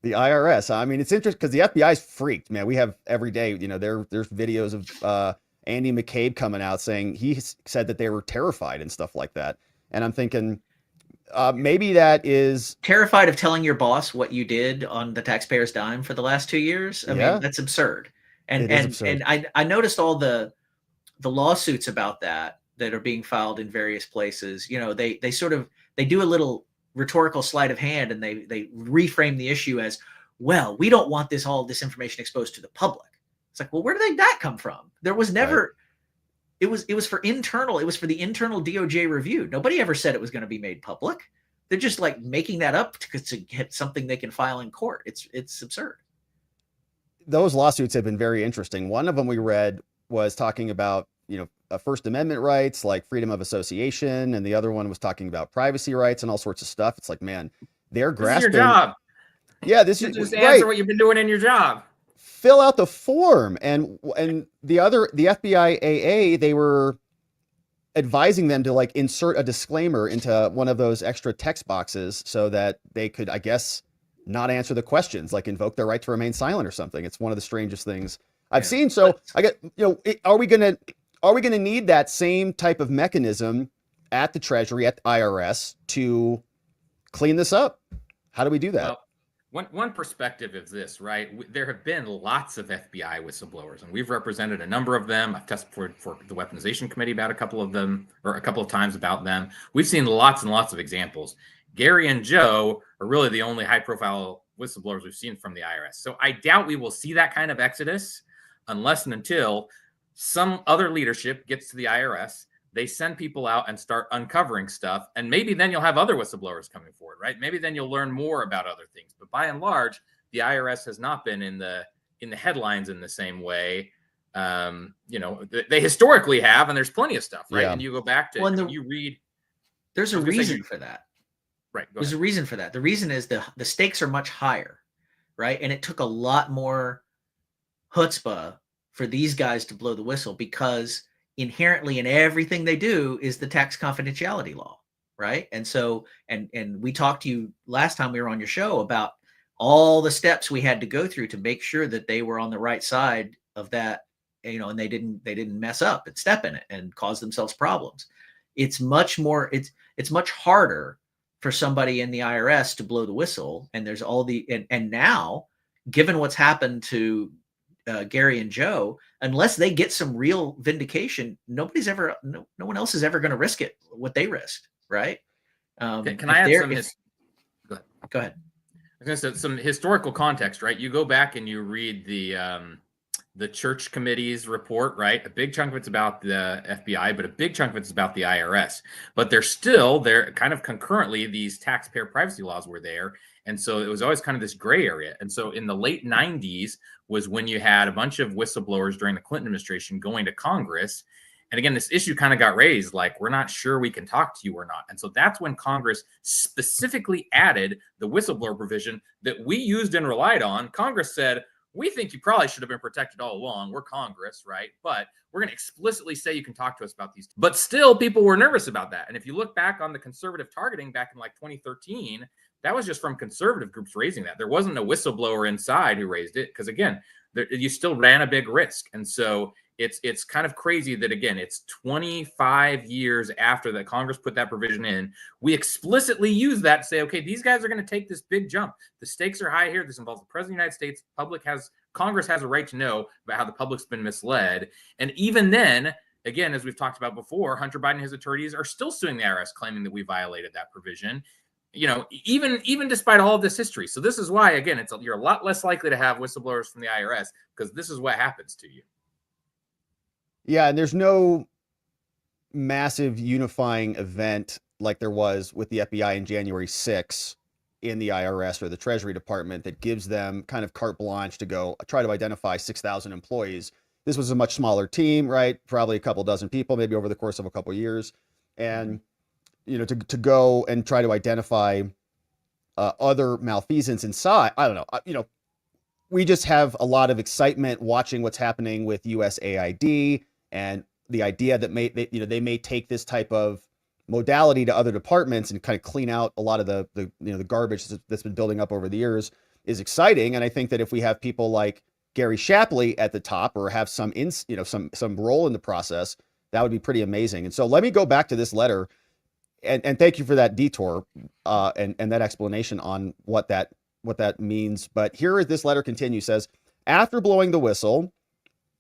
[SPEAKER 1] The IRS. It's interesting because the FBI's freaked, man. We have every day, there's videos of Andy McCabe coming out saying he said that they were terrified and stuff like that. And I'm thinking maybe that is
[SPEAKER 8] terrified of telling your boss what you did on the taxpayer's dime for the last 2 years. I mean, that's absurd. And I noticed all the lawsuits about that are being filed in various places. They do a little rhetorical sleight of hand, and they reframe the issue as, well, we don't want all this information exposed to the public. It's like, well, where did that come from? There was never, it was for the internal DOJ review. Nobody ever said it was going to be made public. They're just like making that up to get something they can file in court. It's absurd.
[SPEAKER 1] Those lawsuits have been very interesting. One of them we read was talking about, First Amendment rights, like freedom of association, and the other one was talking about privacy rights and all sorts of stuff. It's like, man, they're grasping.
[SPEAKER 9] This is your job.
[SPEAKER 1] Yeah, this is
[SPEAKER 9] just answer what you've been doing in your job.
[SPEAKER 1] fill out the form. And the FBI AA, they were advising them to like insert a disclaimer into one of those extra text boxes so that they could, I guess, not answer the questions, like invoke their right to remain silent or something. It's one of the strangest things I've seen. So I get, are we gonna need that same type of mechanism at the Treasury, at the IRS, to clean this up? How do we do that?
[SPEAKER 9] Well, one perspective is this, right? There have been lots of FBI whistleblowers, and we've represented a number of them. I've testified for the Weaponization Committee about a couple of them, or a couple of times about them. We've seen lots and lots of examples. Gary and Joe are really the only high-profile whistleblowers we've seen from the IRS. So I doubt we will see that kind of exodus unless and until some other leadership gets to the IRS. They send people out and start uncovering stuff. And maybe then you'll have other whistleblowers coming forward, right? Maybe then you'll learn more about other things. But by and large, the IRS has not been in the headlines in the same way. They historically have, and there's plenty of stuff, right?
[SPEAKER 1] Yeah.
[SPEAKER 9] And you go back to, you read.
[SPEAKER 8] There's a reason for that.
[SPEAKER 9] Right.
[SPEAKER 8] There's a reason for that. The reason is the stakes are much higher, right? And it took a lot more chutzpah for these guys to blow the whistle, because inherently in everything they do is the tax confidentiality law, right? And so, and we talked to you last time we were on your show about all the steps we had to go through to make sure that they were on the right side of that, and they didn't mess up and step in it and cause themselves problems. It's much harder for somebody in the IRS to blow the whistle. And there's all and now, given what's happened to Gary and Joe, unless they get some real vindication, no one else is ever going to risk it, what they risked, right?
[SPEAKER 9] Can I add some?
[SPEAKER 8] Go ahead.
[SPEAKER 9] I was going to say some historical context, right? You go back and you read the church committee's report, right? A big chunk of it's about the FBI, but a big chunk of it's about the IRS. But they're kind of concurrently, these taxpayer privacy laws were there. And so it was always kind of this gray area. And so in the late 90s was when you had a bunch of whistleblowers during the Clinton administration going to Congress. And again, this issue kind of got raised, like, we're not sure we can talk to you or not. And so that's when Congress specifically added the whistleblower provision that we used and relied on. Congress said, we think you probably should have been protected all along. We're Congress, right? But we're going to explicitly say you can talk to us about these. But still, people were nervous about that. And if you look back on the conservative targeting back in like 2013, that was just from conservative groups raising that. There wasn't a whistleblower inside who raised it, because again, you still ran a big risk. And so it's kind of crazy that, again, it's 25 years after that Congress put that provision in. We explicitly use that to say, okay, these guys are going to take this big jump. The stakes are high here. This involves the President of the United States. Congress has a right to know about how the public's been misled. And even then, again, as we've talked about before, Hunter Biden and his attorneys are still suing the IRS, claiming that we violated that provision. Even despite all of this history. So this is why, again, you're a lot less likely to have whistleblowers from the IRS, because this is what happens to you.
[SPEAKER 1] Yeah, and there's no massive unifying event like there was with the FBI in January 6 in the IRS or the Treasury Department that gives them kind of carte blanche to go try to identify 6,000 employees. This was a much smaller team, right? Probably a couple dozen people, maybe over the course of a couple of years. And to go and try to identify other malfeasance inside, I don't know. We just have a lot of excitement watching what's happening with USAID and the idea that they may take this type of modality to other departments and kind of clean out a lot of the garbage that's been building up over the years is exciting. And I think that if we have people like Gary Shapley at the top, or have some role in the process, that would be pretty amazing. And so let me go back to this letter. And thank you for that detour and that explanation on what that means. But here this letter continues, says, after blowing the whistle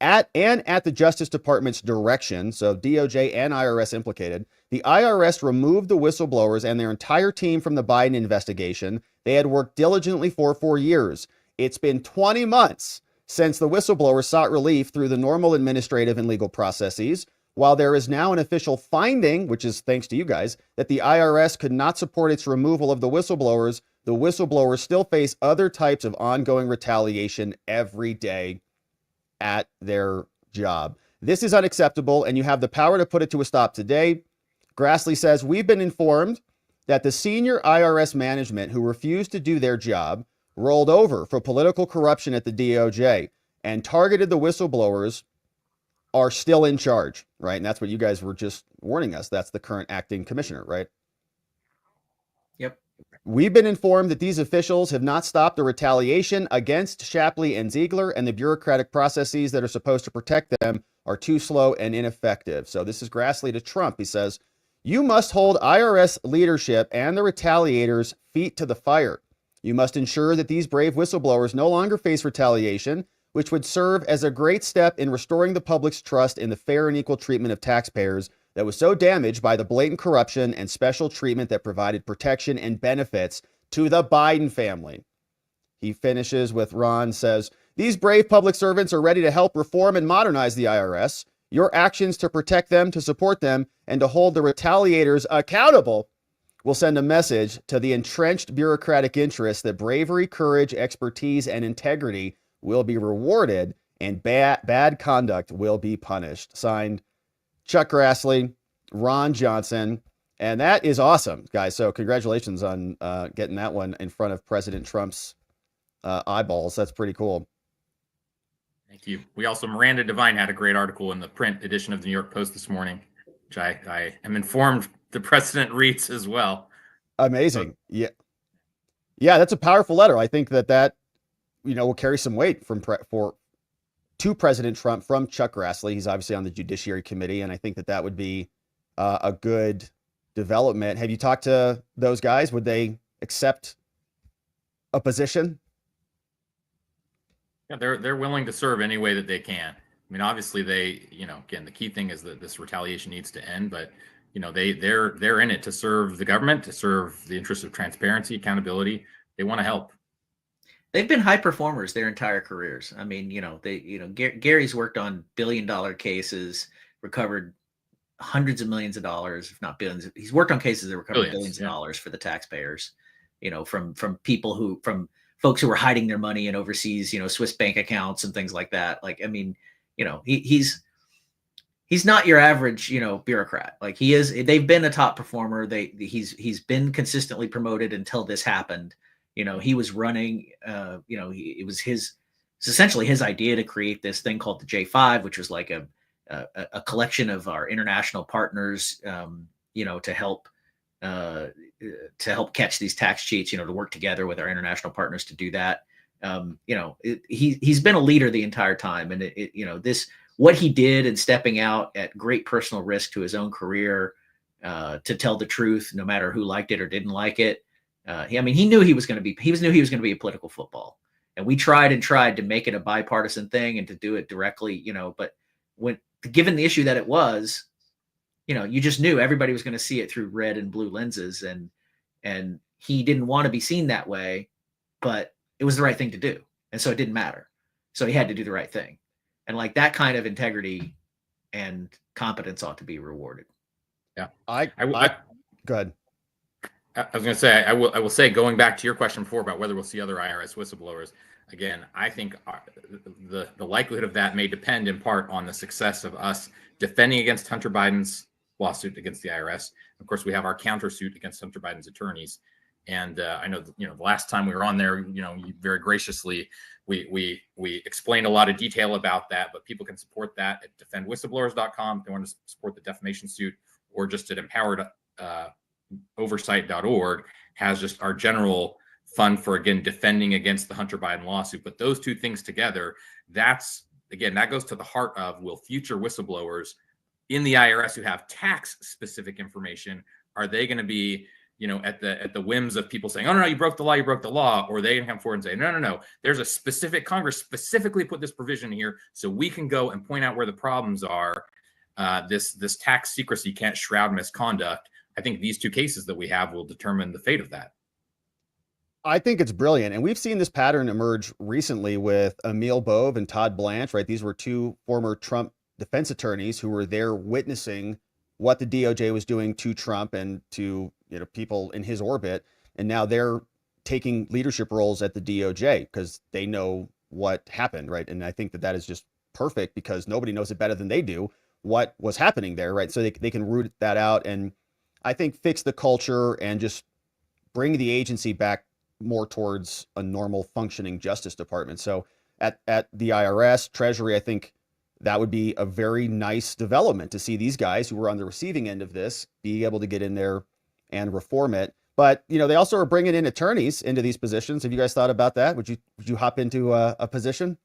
[SPEAKER 1] at the Justice Department's direction, so DOJ and IRS implicated, the IRS removed the whistleblowers and their entire team from the Biden investigation. They had worked diligently for 4 years. It's been 20 months since the whistleblowers sought relief through the normal administrative and legal processes. While there is now an official finding, which is thanks to you guys, that the IRS could not support its removal of the whistleblowers still face other types of ongoing retaliation every day at their job. This is unacceptable, and you have the power to put it to a stop today. Grassley says, we've been informed that the senior IRS management who refused to do their job rolled over for political corruption at the DOJ. and targeted the whistleblowers are still in charge, right? And that's what you guys were just warning us. That's the current acting commissioner, right?
[SPEAKER 8] Yep.
[SPEAKER 1] We've been informed that these officials have not stopped the retaliation against Shapley and Ziegler, and the bureaucratic processes that are supposed to protect them are too slow and ineffective. So this is Grassley to Trump. He says, you must hold IRS leadership and the retaliators' feet to the fire. You must ensure that these brave whistleblowers no longer face retaliation, which would serve as a great step in restoring the public's trust in the fair and equal treatment of taxpayers that was so damaged by the blatant corruption and special treatment that provided protection and benefits to the Biden family. He finishes with Ron says, these brave public servants are ready to help reform and modernize the IRS. Your actions to protect them, to support them, and to hold the retaliators accountable will send a message to the entrenched bureaucratic interests that bravery, courage, expertise, and integrity will be rewarded and bad conduct will be punished. Signed, Chuck Grassley, Ron Johnson. And that is awesome, guys. So congratulations on getting that one in front of President Trump's eyeballs. That's pretty cool.
[SPEAKER 9] Thank you. We also, Miranda Devine had a great article in the print edition of the New York Post this morning, which I am informed the president reads as well.
[SPEAKER 1] Amazing. Yeah. Yeah, that's a powerful letter. I think that will carry some weight to President Trump from Chuck Grassley. He's obviously on the Judiciary Committee, and I think that would be a good development. Have you talked to those guys? Would they accept a position?
[SPEAKER 9] Yeah, they're willing to serve any way that they can. I mean, obviously they, again, the key thing is that this retaliation needs to end, but they're in it to serve the government, to serve the interests of transparency, accountability. They want to help.
[SPEAKER 8] They've been high performers their entire careers. I mean, Gary's worked on billion-dollar cases, recovered hundreds of millions of dollars, if not billions. He's worked on cases that recovered billions of dollars for the taxpayers, from folks who were hiding their money in overseas, Swiss bank accounts and things like that. Like, I mean, he's not your average, bureaucrat. Like he is. They've been a top performer. He's been consistently promoted until this happened. He was running. It was essentially his idea to create this thing called the J5, which was like a collection of our international partners, to help catch these tax cheats. To work together with our international partners to do that. He's been a leader the entire time, and what he did in stepping out at great personal risk to his own career to tell the truth, no matter who liked it or didn't like it. He knew he was going to be a political football, and we tried to make it a bipartisan thing and to do it directly, but given the issue that it was, you just knew everybody was going to see it through red and blue lenses, and he didn't want to be seen that way, but it was the right thing to do. And so it didn't matter. So he had to do the right thing. And like that kind of integrity and competence ought to be rewarded.
[SPEAKER 9] Yeah.
[SPEAKER 1] Go ahead.
[SPEAKER 9] I was going to say, I will say, going back to your question before about whether we'll see other IRS whistleblowers, again, I think the likelihood of that may depend in part on the success of us defending against Hunter Biden's lawsuit against the IRS. Of course, we have our countersuit against Hunter Biden's attorneys. And I know, the last time we were on there, you very graciously, we explained a lot of detail about that, but people can support that at defendwhistlblowers.com if they want to support the defamation suit, or just at empowered oversight.org has just our general fund for, again, defending against the Hunter Biden lawsuit. But those two things together, that goes to the heart of, will future whistleblowers in the IRS who have tax specific information, are they going to be, at the whims of people saying, oh, no, you broke the law, or they come forward and say, no, there's a specific, Congress specifically put this provision here so we can go and point out where the problems are. This tax secrecy can't shroud misconduct. I think these two cases that we have will determine the fate of that.
[SPEAKER 1] I think it's brilliant. And we've seen this pattern emerge recently with Emil Bove and Todd Blanche, right? These were two former Trump defense attorneys who were there witnessing what the DOJ was doing to Trump and to people in his orbit. And now they're taking leadership roles at the DOJ because they know what happened, right? And I think that is just perfect because nobody knows it better than they do what was happening there, right? So they can root that out and I think fix the culture and just bring the agency back more towards a normal functioning Justice Department. So at the IRS, Treasury. I think that would be a very nice development to see these guys who were on the receiving end of this be able to get in there and reform it. But they also are bringing in attorneys into these positions. Have you guys thought about that? Would you hop into a position?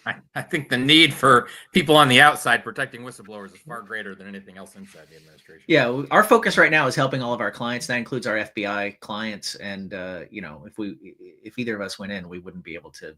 [SPEAKER 9] I think the need for people on the outside protecting whistleblowers is far greater than anything else inside the administration.
[SPEAKER 8] Yeah, our focus right now is helping all of our clients. That includes our FBI clients. And if either of us went in, we wouldn't be able to.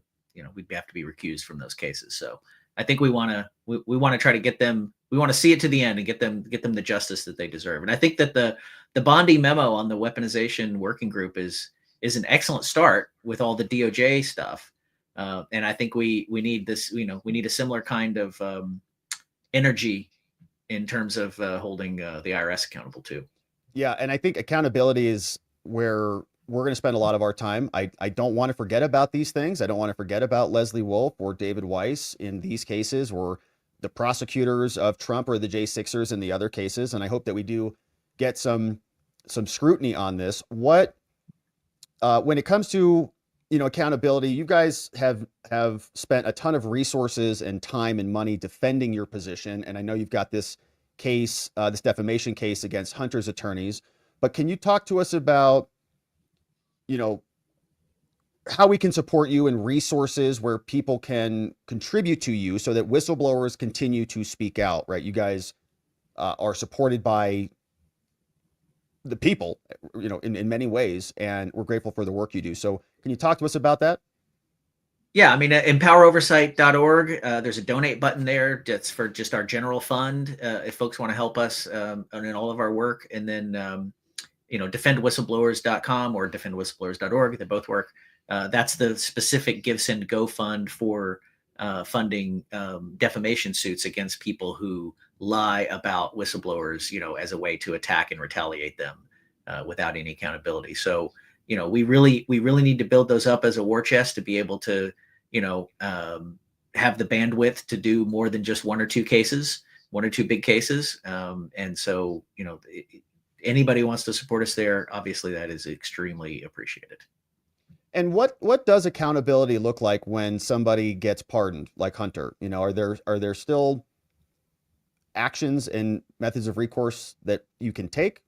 [SPEAKER 8] We'd have to be recused from those cases. So I think we want to try to get them. We want to see it to the end and get them the justice that they deserve. And I think that the Bondi memo on the weaponization working group is an excellent start with all the DOJ stuff. And I think we need this. We need a similar kind of energy in terms of holding the IRS accountable too.
[SPEAKER 1] Yeah, and I think accountability is where we're going to spend a lot of our time. I don't want to forget about these things. I don't want to forget about Leslie Wolf or David Weiss in these cases, or the prosecutors of Trump or the J6ers in the other cases. And I hope that we do get some scrutiny on this. What when it comes to accountability, you guys have spent a ton of resources and time and money defending your position, and I know you've got this case, this defamation case against Hunter's attorneys. But can you talk to us about how we can support you in resources where people can contribute to you so that whistleblowers continue to speak out, right? You guys are supported by the people, in many ways, and we're grateful for the work you do. So can you talk to us about that?
[SPEAKER 8] Yeah, I mean, empoweroversight.org, there's a donate button there. That's for just our general fund. If folks want to help us in all of our work, and then, defendwhistlblowers.com or defendwhistlblowers.org, they both work. That's the specific Give, Send, Go fund for funding defamation suits against people who lie about whistleblowers, as a way to attack and retaliate them without any accountability. So, we really need to build those up as a war chest to be able to, have the bandwidth to do more than just one or two big cases. And so, anybody who wants to support us there, obviously that is extremely appreciated.
[SPEAKER 1] And what does accountability look like when somebody gets pardoned, like Hunter? Are there still actions and methods of recourse that you can take?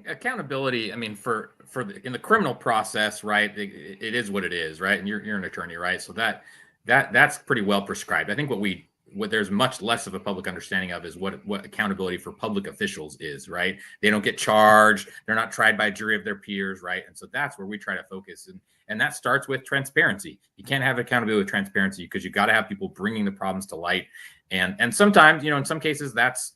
[SPEAKER 9] Accountability, I mean, in the criminal process, right? It is what it is, right? And you're an attorney, right? So that's pretty well prescribed. I think what there's much less of a public understanding of is what accountability for public officials is, right? They don't get charged. They're not tried by a jury of their peers, right? And so that's where we try to focus. And that starts with transparency. You can't have accountability with transparency because you've got to have people bringing the problems to light. And sometimes, in some cases, that's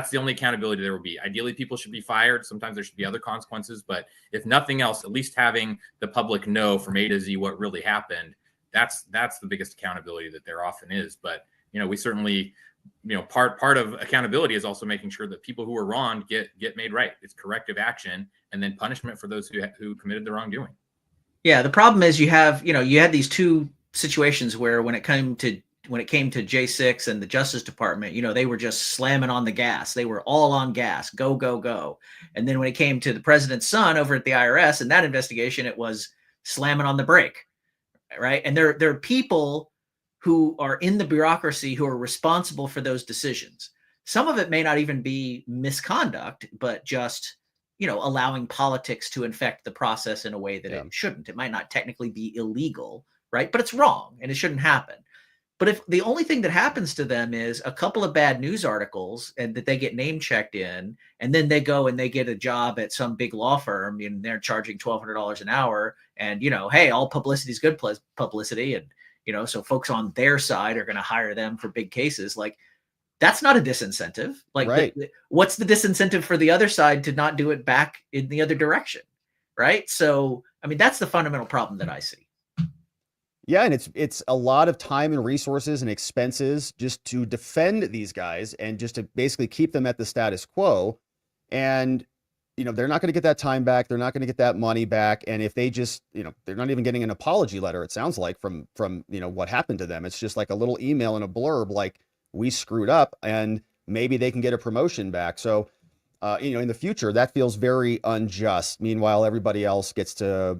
[SPEAKER 9] the only accountability there will be. Ideally, people should be fired. Sometimes there should be other consequences. But if nothing else, at least having the public know from A to Z what really happened, that's the biggest accountability that there often is. But we certainly, part of accountability is also making sure that people who are wronged get made right. It's corrective action and then punishment for those who committed the wrongdoing. Yeah,
[SPEAKER 8] the problem is you had these two situations where when it came to J6 and the Justice Department, they were just slamming on the gas. They were all on gas, go, go, go. And then when it came to the president's son over at the IRS and that investigation, it was slamming on the brake, right? And there are people who are in the bureaucracy who are responsible for those decisions. Some of it may not even be misconduct, but just, allowing politics to infect the process in a way that it shouldn't. It might not technically be illegal, right? But it's wrong and it shouldn't happen. But if the only thing that happens to them is a couple of bad news articles and that they get name checked in, and then they go and they get a job at some big law firm and they're charging $1,200 an hour, and, hey, all publicity is good publicity. And, so folks on their side are going to hire them for big cases. Like, that's not a disincentive. Like, right. What's the disincentive for the other side to not do it back in the other direction? Right. So, I mean, that's the fundamental problem that I see.
[SPEAKER 1] Yeah, and it's a lot of time and resources and expenses just to defend these guys and just to basically keep them at the status quo. And, they're not going to get that time back. They're not going to get that money back. And if they just, they're not even getting an apology letter, it sounds like, from what happened to them. It's just like a little email and a blurb like, we screwed up, and maybe they can get a promotion back. So, in the future, that feels very unjust. Meanwhile, everybody else gets to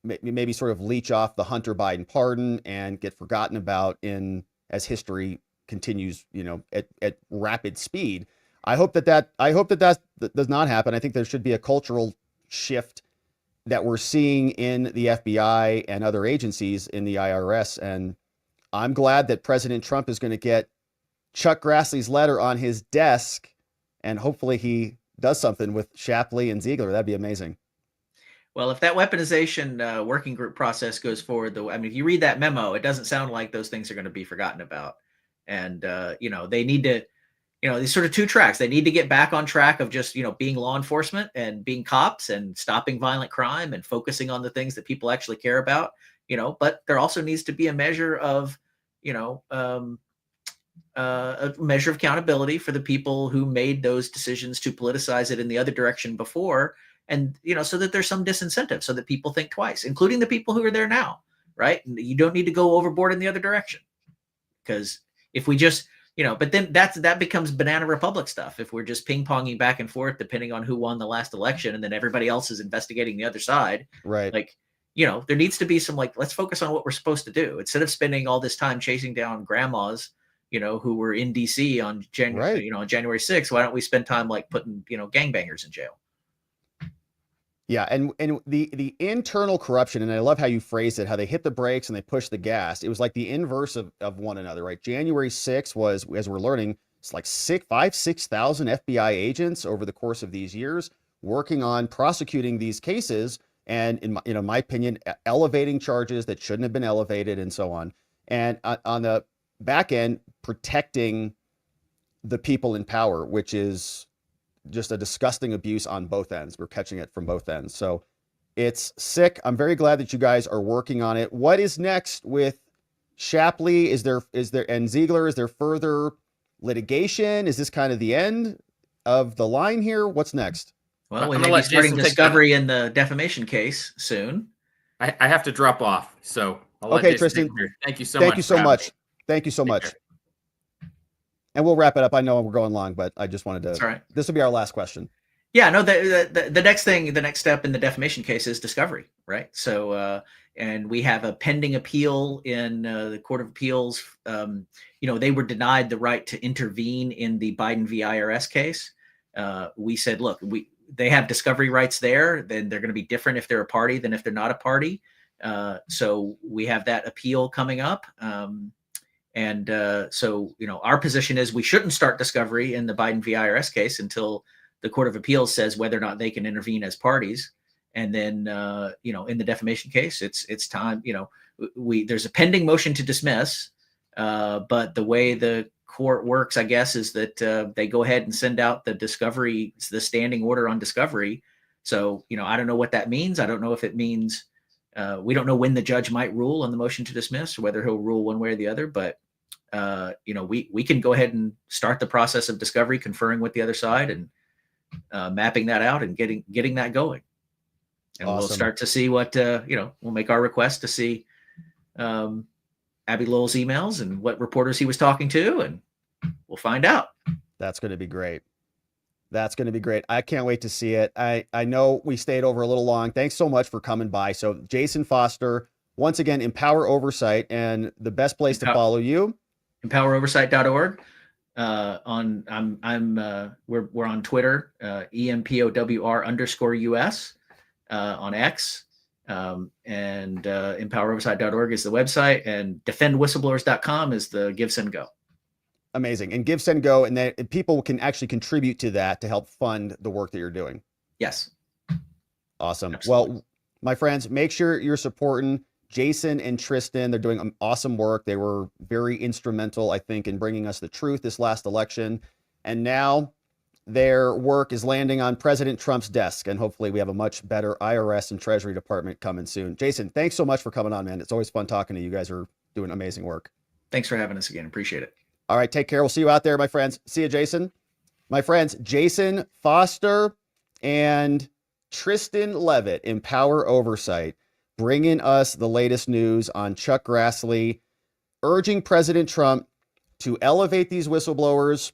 [SPEAKER 1] maybe sort of leech off the Hunter Biden pardon and get forgotten about as history continues, at rapid speed. I hope that does not happen. I think there should be a cultural shift that we're seeing in the FBI and other agencies in the IRS. And I'm glad that President Trump is going to get Chuck Grassley's letter on his desk, and hopefully he does something with Shapley and Ziegler. That'd be amazing.
[SPEAKER 8] Well, if that weaponization working group process goes forward, though, I mean, if you read that memo, it doesn't sound like those things are going to be forgotten about. And, they need to, these sort of two tracks. They need to get back on track of just, being law enforcement and being cops and stopping violent crime and focusing on the things that people actually care about, but there also needs to be a measure of, a measure of accountability for the people who made those decisions to politicize it in the other direction before. And, so that there's some disincentive so that people think twice, including the people who are there now, right? And you don't need to go overboard in the other direction, because if we just, but then that becomes banana republic stuff. If we're just ping ponging back and forth, depending on who won the last election, and then everybody else is investigating the other side,
[SPEAKER 1] right?
[SPEAKER 8] Like, there needs to be some, let's focus on what we're supposed to do instead of spending all this time chasing down grandmas, who were in DC on January, on January 6th. Why don't we spend time putting, gangbangers in jail?
[SPEAKER 1] Yeah, and the internal corruption, and I love how you phrased it, how they hit the brakes and they push the gas. It was like the inverse of one another, right? January 6th was, as we're learning, it's like 6,000 FBI agents over the course of these years working on prosecuting these cases, and in my opinion, elevating charges that shouldn't have been elevated, and so on. And on the back end, protecting the people in power, which is just a disgusting abuse on both ends. We're catching it from both ends. So it's sick. I'm very glad that you guys are working on it. What is next with Shapley? Is there and Ziegler? Is there further litigation? Is this kind of the end of the line here? What's next?
[SPEAKER 8] Well, we may be starting discovery in the defamation case soon.
[SPEAKER 9] I have to drop off. So
[SPEAKER 1] okay, Tristan.
[SPEAKER 9] Thank you so much.
[SPEAKER 1] Thank you so much. Thank you so much. And we'll wrap it up. I know we're going long, but I just wanted to.
[SPEAKER 8] That's all right.
[SPEAKER 1] This will be our last question.
[SPEAKER 8] Yeah, no. The next step in the defamation case is discovery, right? So, and we have a pending appeal in the Court of Appeals. They were denied the right to intervene in the Biden v. IRS case. We said, look, they have discovery rights there. Then they're going to be different if they're a party than if they're not a party. So we have that appeal coming up. So, our position is we shouldn't start discovery in the Biden v. IRS case until the Court of Appeals says whether or not they can intervene as parties. And then, in the defamation case, it's time, there's a pending motion to dismiss. But the way the court works, I guess, is that they go ahead and send out the standing order on discovery. So, I don't know what that means. I don't know if it means we don't know when the judge might rule on the motion to dismiss, or whether he'll rule one way or the other. But, we can go ahead and start the process of discovery, conferring with the other side and mapping that out and getting that going. And
[SPEAKER 1] Awesome.
[SPEAKER 8] We'll start to see what, we'll make our request to see Abby Lowell's emails and what reporters he was talking to, and we'll find out.
[SPEAKER 1] That's going to be great. That's going to be great. I can't wait to see it. I know we stayed over a little long. Thanks so much for coming by. So Jason Foster, once again, Empower Oversight, and the best place to follow you.
[SPEAKER 8] EmpowerOversight.org. We're on Twitter, EMPOWR_US, on X. And EmpowerOversight.org is the website, and DefendWhistleblowers.com is the Give, Send, Go.
[SPEAKER 1] Amazing. And Give, Send, Go, and that people can actually contribute to that to help fund the work that you're doing.
[SPEAKER 8] Yes.
[SPEAKER 1] Awesome.
[SPEAKER 8] Absolutely.
[SPEAKER 1] Well, my friends, make sure you're supporting Jason and Tristan. They're doing awesome work. They were very instrumental, I think, in bringing us the truth this last election. And now their work is landing on President Trump's desk. And hopefully we have a much better IRS and Treasury Department coming soon. Jason, thanks so much for coming on, man. It's always fun talking to you. You guys are doing amazing work.
[SPEAKER 8] Thanks for having us again. Appreciate it.
[SPEAKER 1] All right, take care. We'll see you out there, my friends. See you, Jason. My friends, Jason Foster and Tristan Levitt, Empower Oversight, bringing us the latest news on Chuck Grassley, urging President Trump to elevate these whistleblowers,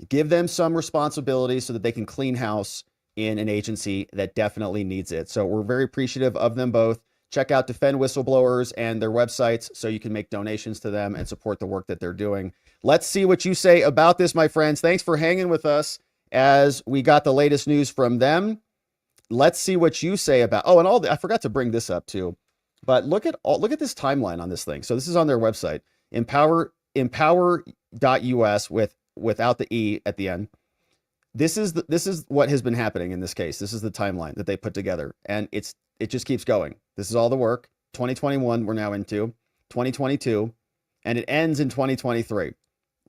[SPEAKER 1] give them some responsibility so that they can clean house in an agency that definitely needs it. So we're very appreciative of them both. Check out Defend Whistleblowers and their websites so you can make donations to them and support the work that they're doing. Let's see what you say about this, my friends. Thanks for hanging with us as we got the latest news from them. Let's see what you say about, oh, and I forgot to bring this up too, but look at this timeline on this thing. So this is on their website, empower.us without the E at the end. This is what has been happening in this case. This is the timeline that they put together, and it just keeps going. This is all the work. 2021 we're now into, 2022, and it ends in 2023.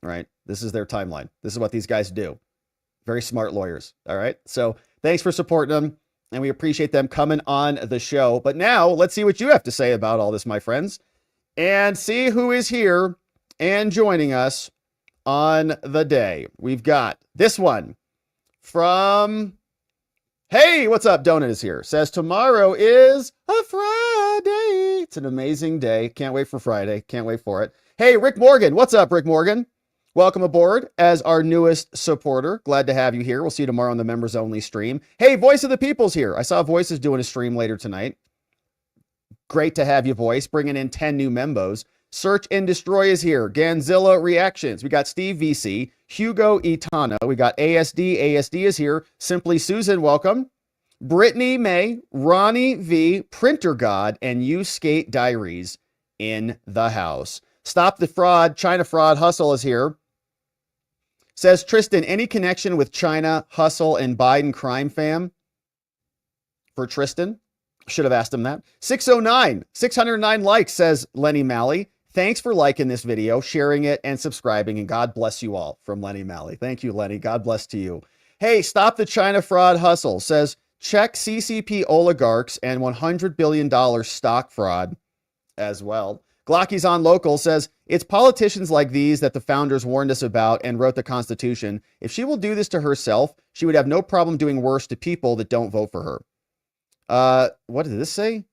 [SPEAKER 1] Right? This is their timeline. This is what these guys do. Very smart lawyers. All right. So thanks for supporting them, and we appreciate them coming on the show. But now let's see what you have to say about all this, my friends, and see who is here and joining us on the day. We've got this one from, hey, what's up? Donut is here. Says tomorrow is a Friday. It's an amazing day. Can't wait for Friday. Can't wait for it. Hey, Rick Morgan. What's up, Rick Morgan? Welcome aboard as our newest supporter. Glad to have you here. We'll see you tomorrow on the members only stream. Hey, Voice of the People's here. I saw Voice is doing a stream later tonight. Great to have you, Voice, bringing in 10 new membos. Search and Destroy is here. Ganzilla Reactions. We got Steve VC, Hugo Itano. We got ASD. ASD is here. Simply Susan, welcome. Brittany May, Ronnie V, Printer God, and You Skate Diaries in the house. Stop the Fraud, China Fraud Hustle is here. Says Tristan, any connection with China, Hustle, and Biden crime fam? For Tristan. Should have asked him that. 609 likes, says Lenny Malley. Thanks for liking this video, sharing it, and subscribing, and God bless you all, from Lenny Malley. Thank you, Lenny. God bless to you. Hey, Stop the China Fraud Hustle says, check CCP oligarchs and $100 billion stock fraud as well. Glocky's on Local says, it's politicians like these that the founders warned us about and wrote the Constitution. If she will do this to herself, she would have no problem doing worse to people that don't vote for her. What did this say?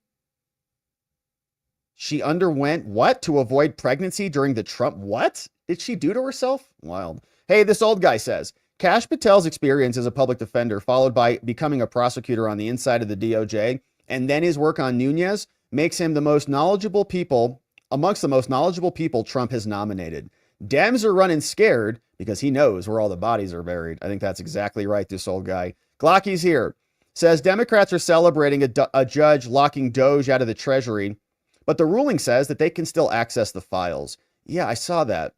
[SPEAKER 1] She underwent what to avoid pregnancy during the Trump? What did she do to herself? Wild. Hey, this old guy says, Kash Patel's experience as a public defender, followed by becoming a prosecutor on the inside of the DOJ, and then his work on Nunez, makes him the most knowledgeable people amongst the most knowledgeable people Trump has nominated. Dems are running scared because he knows where all the bodies are buried. I think that's exactly right, this old guy. Glocky's here. Says Democrats are celebrating a judge locking Doge out of the Treasury, but the ruling says that they can still access the files. Yeah, I saw that.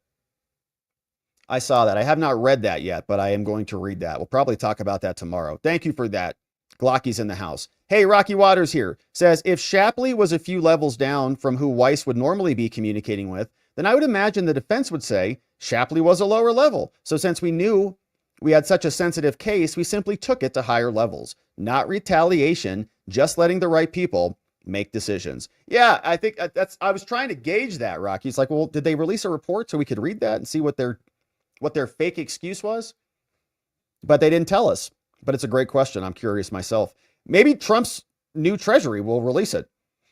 [SPEAKER 1] I have not read that yet, but I am going to read that. We'll probably talk about that tomorrow. Thank you for that. Glocky's in the house. Hey, Rocky Waters here. Says, if Shapley was a few levels down from who Weiss would normally be communicating with, then I would imagine the defense would say Shapley was a lower level. So since we knew we had such a sensitive case, we simply took it to higher levels. Not retaliation, just letting the right people make decisions. Yeah, I think I was trying to gauge that, Rocky. It's like, well, did they release a report so we could read that and see what their fake excuse was? But they didn't tell us. But it's a great question. I'm curious myself. Maybe Trump's new treasury will release it.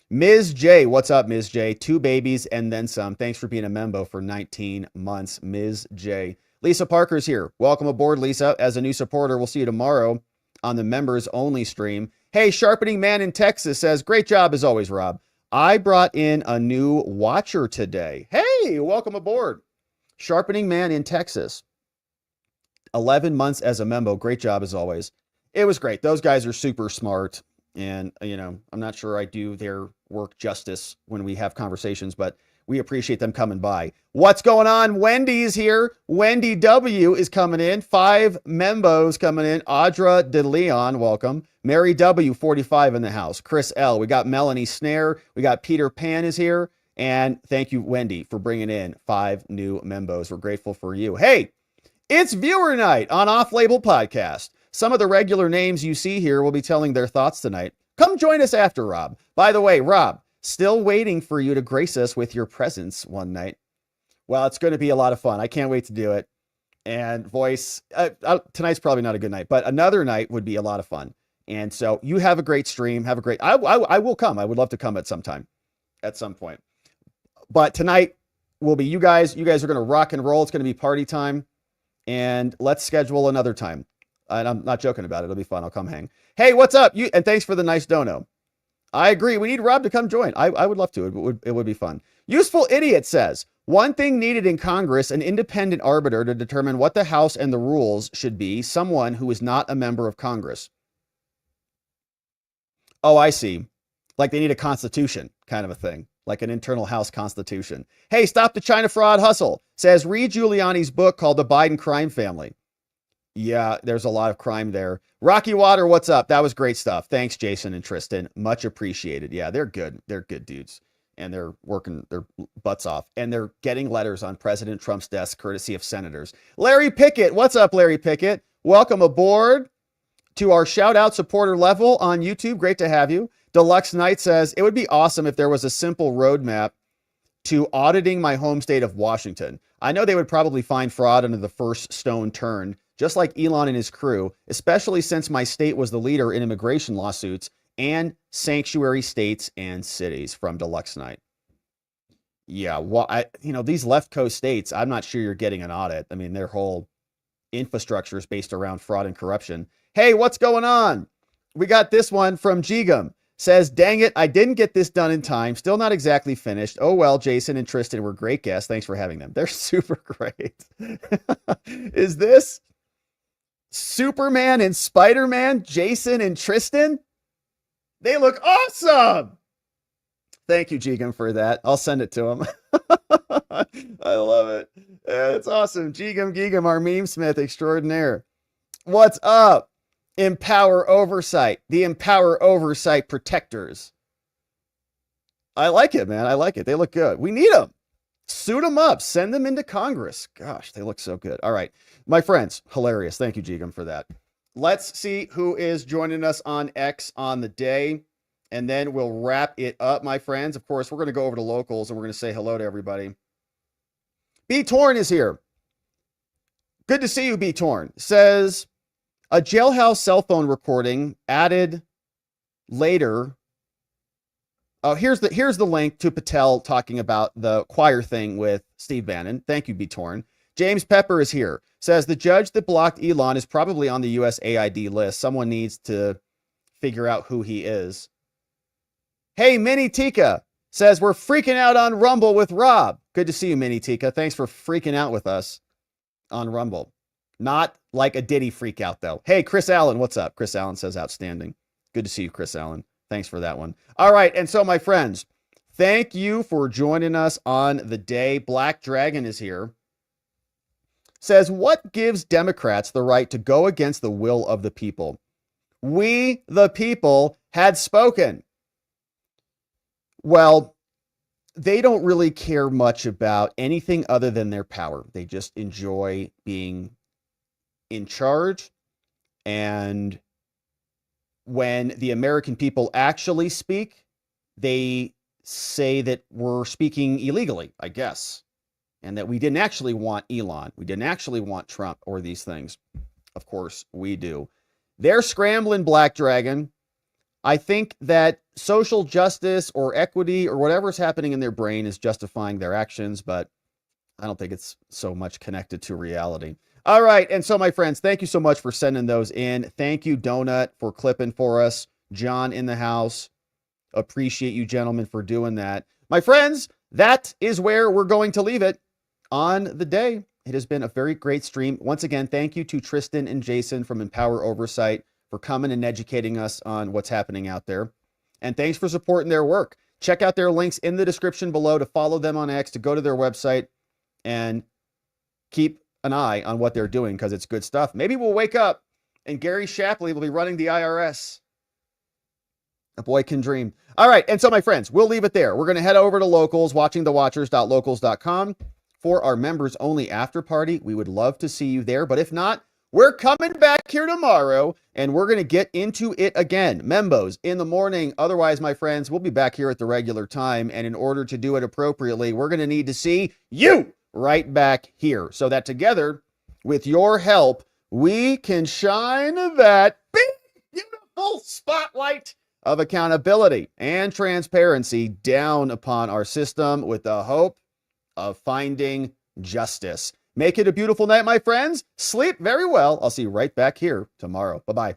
[SPEAKER 1] Ms. J, what's up, Ms. J? 2 babies and then some. Thanks for being a member for 19 months, Ms. J. Lisa Parker's here. Welcome aboard, Lisa, as a new supporter. We'll see you tomorrow on the members only stream. Hey, Sharpening Man in Texas says, great job as always, Rob. I brought in a new watcher today. Hey, welcome aboard. Sharpening Man in Texas. 11 months as a member. Great job as always. It was great. Those guys are super smart. And, I'm not sure I do their work justice when we have conversations, but we appreciate them coming by. What's going on? Wendy's here. Wendy W is coming in. 5 membos coming in. Audra De Leon, welcome. Mary W, 45 in the house. Chris L. We got Melanie Snare. We got Peter Pan is here. And thank you, Wendy, for bringing in 5 new membos. We're grateful for you. Hey, it's viewer night on Off Label Podcast. Some of the regular names you see here will be telling their thoughts tonight. Come join us after, Rob. By the way, Rob, still waiting for you to grace us with your presence one night. Well, it's going to be a lot of fun. I can't wait to do it. And Voice, tonight's probably not a good night, but another night would be a lot of fun. And so you have a great stream. Have a great, I will come. I would love to come at some point. But tonight will be you guys are going to rock and roll. It's going to be party time. And let's schedule another time. And I'm not joking about it. It'll be fun. I'll come hang. Hey, what's up? And thanks for the nice dono. I agree. We need Rob to come join. I would love to. It would be fun. Useful Idiot says, one thing needed in Congress, an independent arbiter to determine what the House and the rules should be, someone who is not a member of Congress. Oh, I see. Like they need a constitution kind of a thing, like an internal House constitution. Hey, stop the China fraud hustle. Says, read Giuliani's book called The Biden Crime Family. Yeah, there's a lot of crime there. Rocky Water, what's up? That was great stuff. Thanks, Jason and Tristan. Much appreciated. Yeah, they're good. They're good dudes. And they're working their butts off. And they're getting letters on President Trump's desk, courtesy of senators. Larry Pickett, what's up, Larry Pickett? Welcome aboard to our shout-out supporter level on YouTube. Great to have you. Deluxe Knight says, it would be awesome if there was a simple roadmap to auditing my home state of Washington. I know they would probably find fraud under the first stone turned, just like Elon and his crew, especially since my state was the leader in immigration lawsuits and sanctuary states and cities. From Deluxe Knight. Yeah, well, these left coast states, I'm not sure you're getting an audit. I mean, their whole infrastructure is based around fraud and corruption. Hey, what's going on? We got this one from Jigam. Says, dang it, I didn't get this done in time. Still not exactly finished. Oh, well, Jason and Tristan were great guests. Thanks for having them. They're super great. Is this Superman and Spider-Man, Jason and Tristan? They look awesome. Thank you, Jigam, for that. I'll send it to him. I love it. It's awesome. Jigam Gigam, our meme smith extraordinaire. What's up? Empower Oversight, the Empower Oversight Protectors. I like it, man. I like it. They look good. We need them. Suit them up. Send them into Congress. Gosh, they look so good. All right. My friends, hilarious. Thank you, Jigam, for that. Let's see who is joining us on X on the day, and then we'll wrap it up, my friends. Of course, we're going to go over to locals, and we're going to say hello to everybody. B. Torn is here. Good to see you, B. Torn. Says, a jailhouse cell phone recording added later. Oh, here's the link to Patel talking about the choir thing with Steve Bannon. Thank you, B. Torn. James Pepper is here. Says the judge that blocked Elon is probably on the USAID list. Someone needs to figure out who he is. Hey, Mini Tika says we're freaking out on Rumble with Rob. Good to see you, Mini Tika. Thanks for freaking out with us on Rumble. Not like a Diddy freak out, though. Hey, Chris Allen, what's up? Chris Allen says outstanding. Good to see you, Chris Allen. Thanks for that one. All right, and so, my friends, thank you for joining us on the day. Black Dragon is here. Says, what gives Democrats the right to go against the will of the people? We, the people, had spoken. Well, they don't really care much about anything other than their power. They just enjoy being in charge. And when the American people actually speak, they say that we're speaking illegally, I guess. And that we didn't actually want Elon. We didn't actually want Trump or these things. Of course, we do. They're scrambling, Black Dragon. I think that social justice or equity or whatever's happening in their brain is justifying their actions, but I don't think it's so much connected to reality. All right, and so, my friends, thank you so much for sending those in. Thank you, Donut, for clipping for us. John in the house. Appreciate you, gentlemen, for doing that. My friends, that is where we're going to leave it on the day. It has been a very great stream. Once again, thank you to Tristan and Jason from Empower Oversight for coming and educating us on what's happening out there. And thanks for supporting their work. Check out their links in the description below to follow them on X, to go to their website and keep an eye on what they're doing, because it's good stuff. Maybe we'll wake up and Gary Shapley will be running the IRS. A boy can dream. All right, and so, my friends, we'll leave it there. We're going to head over to Locals, watchingthewatchers.locals.com for our members only after party. We would love to see you there, but if not, we're coming back here tomorrow and we're going to get into it again. Membos in the morning. Otherwise, my friends, we'll be back here at the regular time. And in order to do it appropriately, we're going to need to see you right back here so that together, with your help, we can shine that big, beautiful spotlight of accountability and transparency down upon our system with the hope of finding justice. Make it a beautiful night, my friends. Sleep very well. I'll see you right back here tomorrow. Bye-bye.